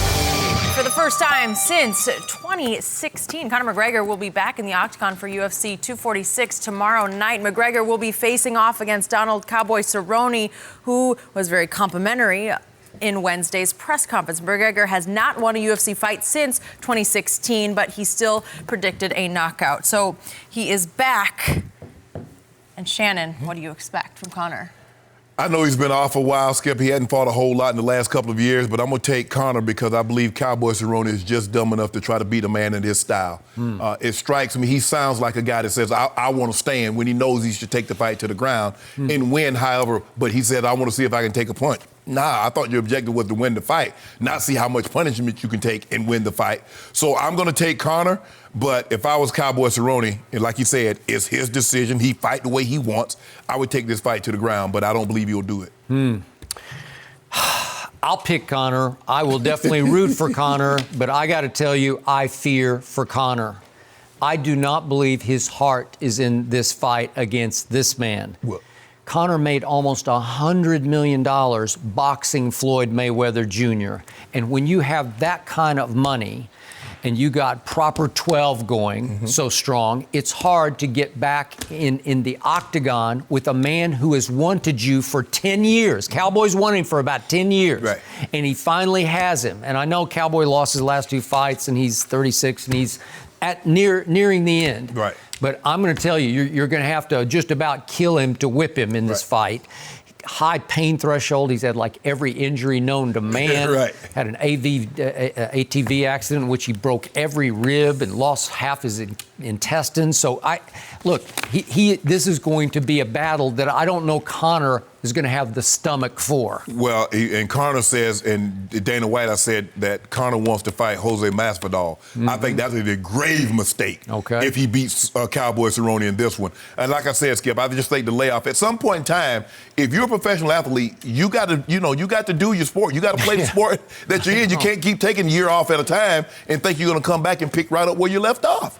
For the first time since 2016, Conor McGregor will be back in the octagon for UFC 246 tomorrow night. McGregor will be facing off against Donald Cowboy Cerrone, who was very complimentary in Wednesday's press conference. McGregor has not won a UFC fight since 2016, but he still predicted a knockout. So he is back. And Shannon, what do you expect from Conor? I know he's been off a while, Skip. He hadn't fought a whole lot in the last couple of years, but I'm going to take Conor because I believe Cowboy Cerrone is just dumb enough to try to beat a man in his style. It strikes me, he sounds like a guy that says, I want to stand when he knows he should take the fight to the ground and win, however, but he said, I want to see if I can take a punch. Nah, I thought your objective was to win the fight, not see how much punishment you can take and win the fight. So I'm going to take Conor, but if I was Cowboy Cerrone, and like you said, it's his decision. He fight the way he wants. I would take this fight to the ground, but I don't believe he'll do it. I'll pick Conor. I will definitely root for Conor, but I got to tell you, I fear for Conor. I do not believe his heart is in this fight against this man. Well, Conor made almost $100 million boxing Floyd Mayweather Jr. And when you have that kind of money and you got proper 12 going so strong, it's hard to get back in the octagon with a man who has wanted you for 10 years. Cowboy's wanted him for about 10 years. Right. And he finally has him. And I know Cowboy lost his last 2 fights and he's 36 and he's nearing the end. Right. But I'm going to tell you, you're going to have to just about kill him to whip him in this fight. High pain threshold. He's had like every injury known to man. Had an ATV accident in which he broke every rib and lost half his intestines. So this is going to be a battle that I don't know Conor is going to have the stomach for. Well, and Conor says, and Dana White, I said that Conor wants to fight Jose Masvidal. I think that's a grave mistake if he beats Cowboy Cerrone in this one. And like I said, Skip, I just think the layoff. At some point in time, if you're a professional athlete, you got to do your sport. You got to play the sport that you're in. You can't keep taking a year off at a time and think you're going to come back and pick right up where you left off.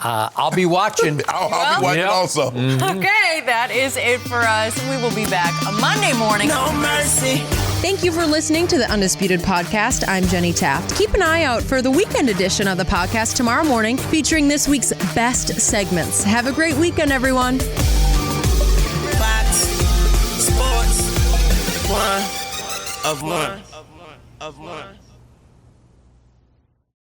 I'll be watching. I'll be watching also. Okay, that is it for us. We will be back on Monday morning. No mercy. Thank you for listening to the Undisputed Podcast. I'm Jenny Taft. Keep an eye out for the weekend edition of the podcast tomorrow morning, featuring this week's best segments. Have a great weekend, everyone. Sports. one, of one, of one.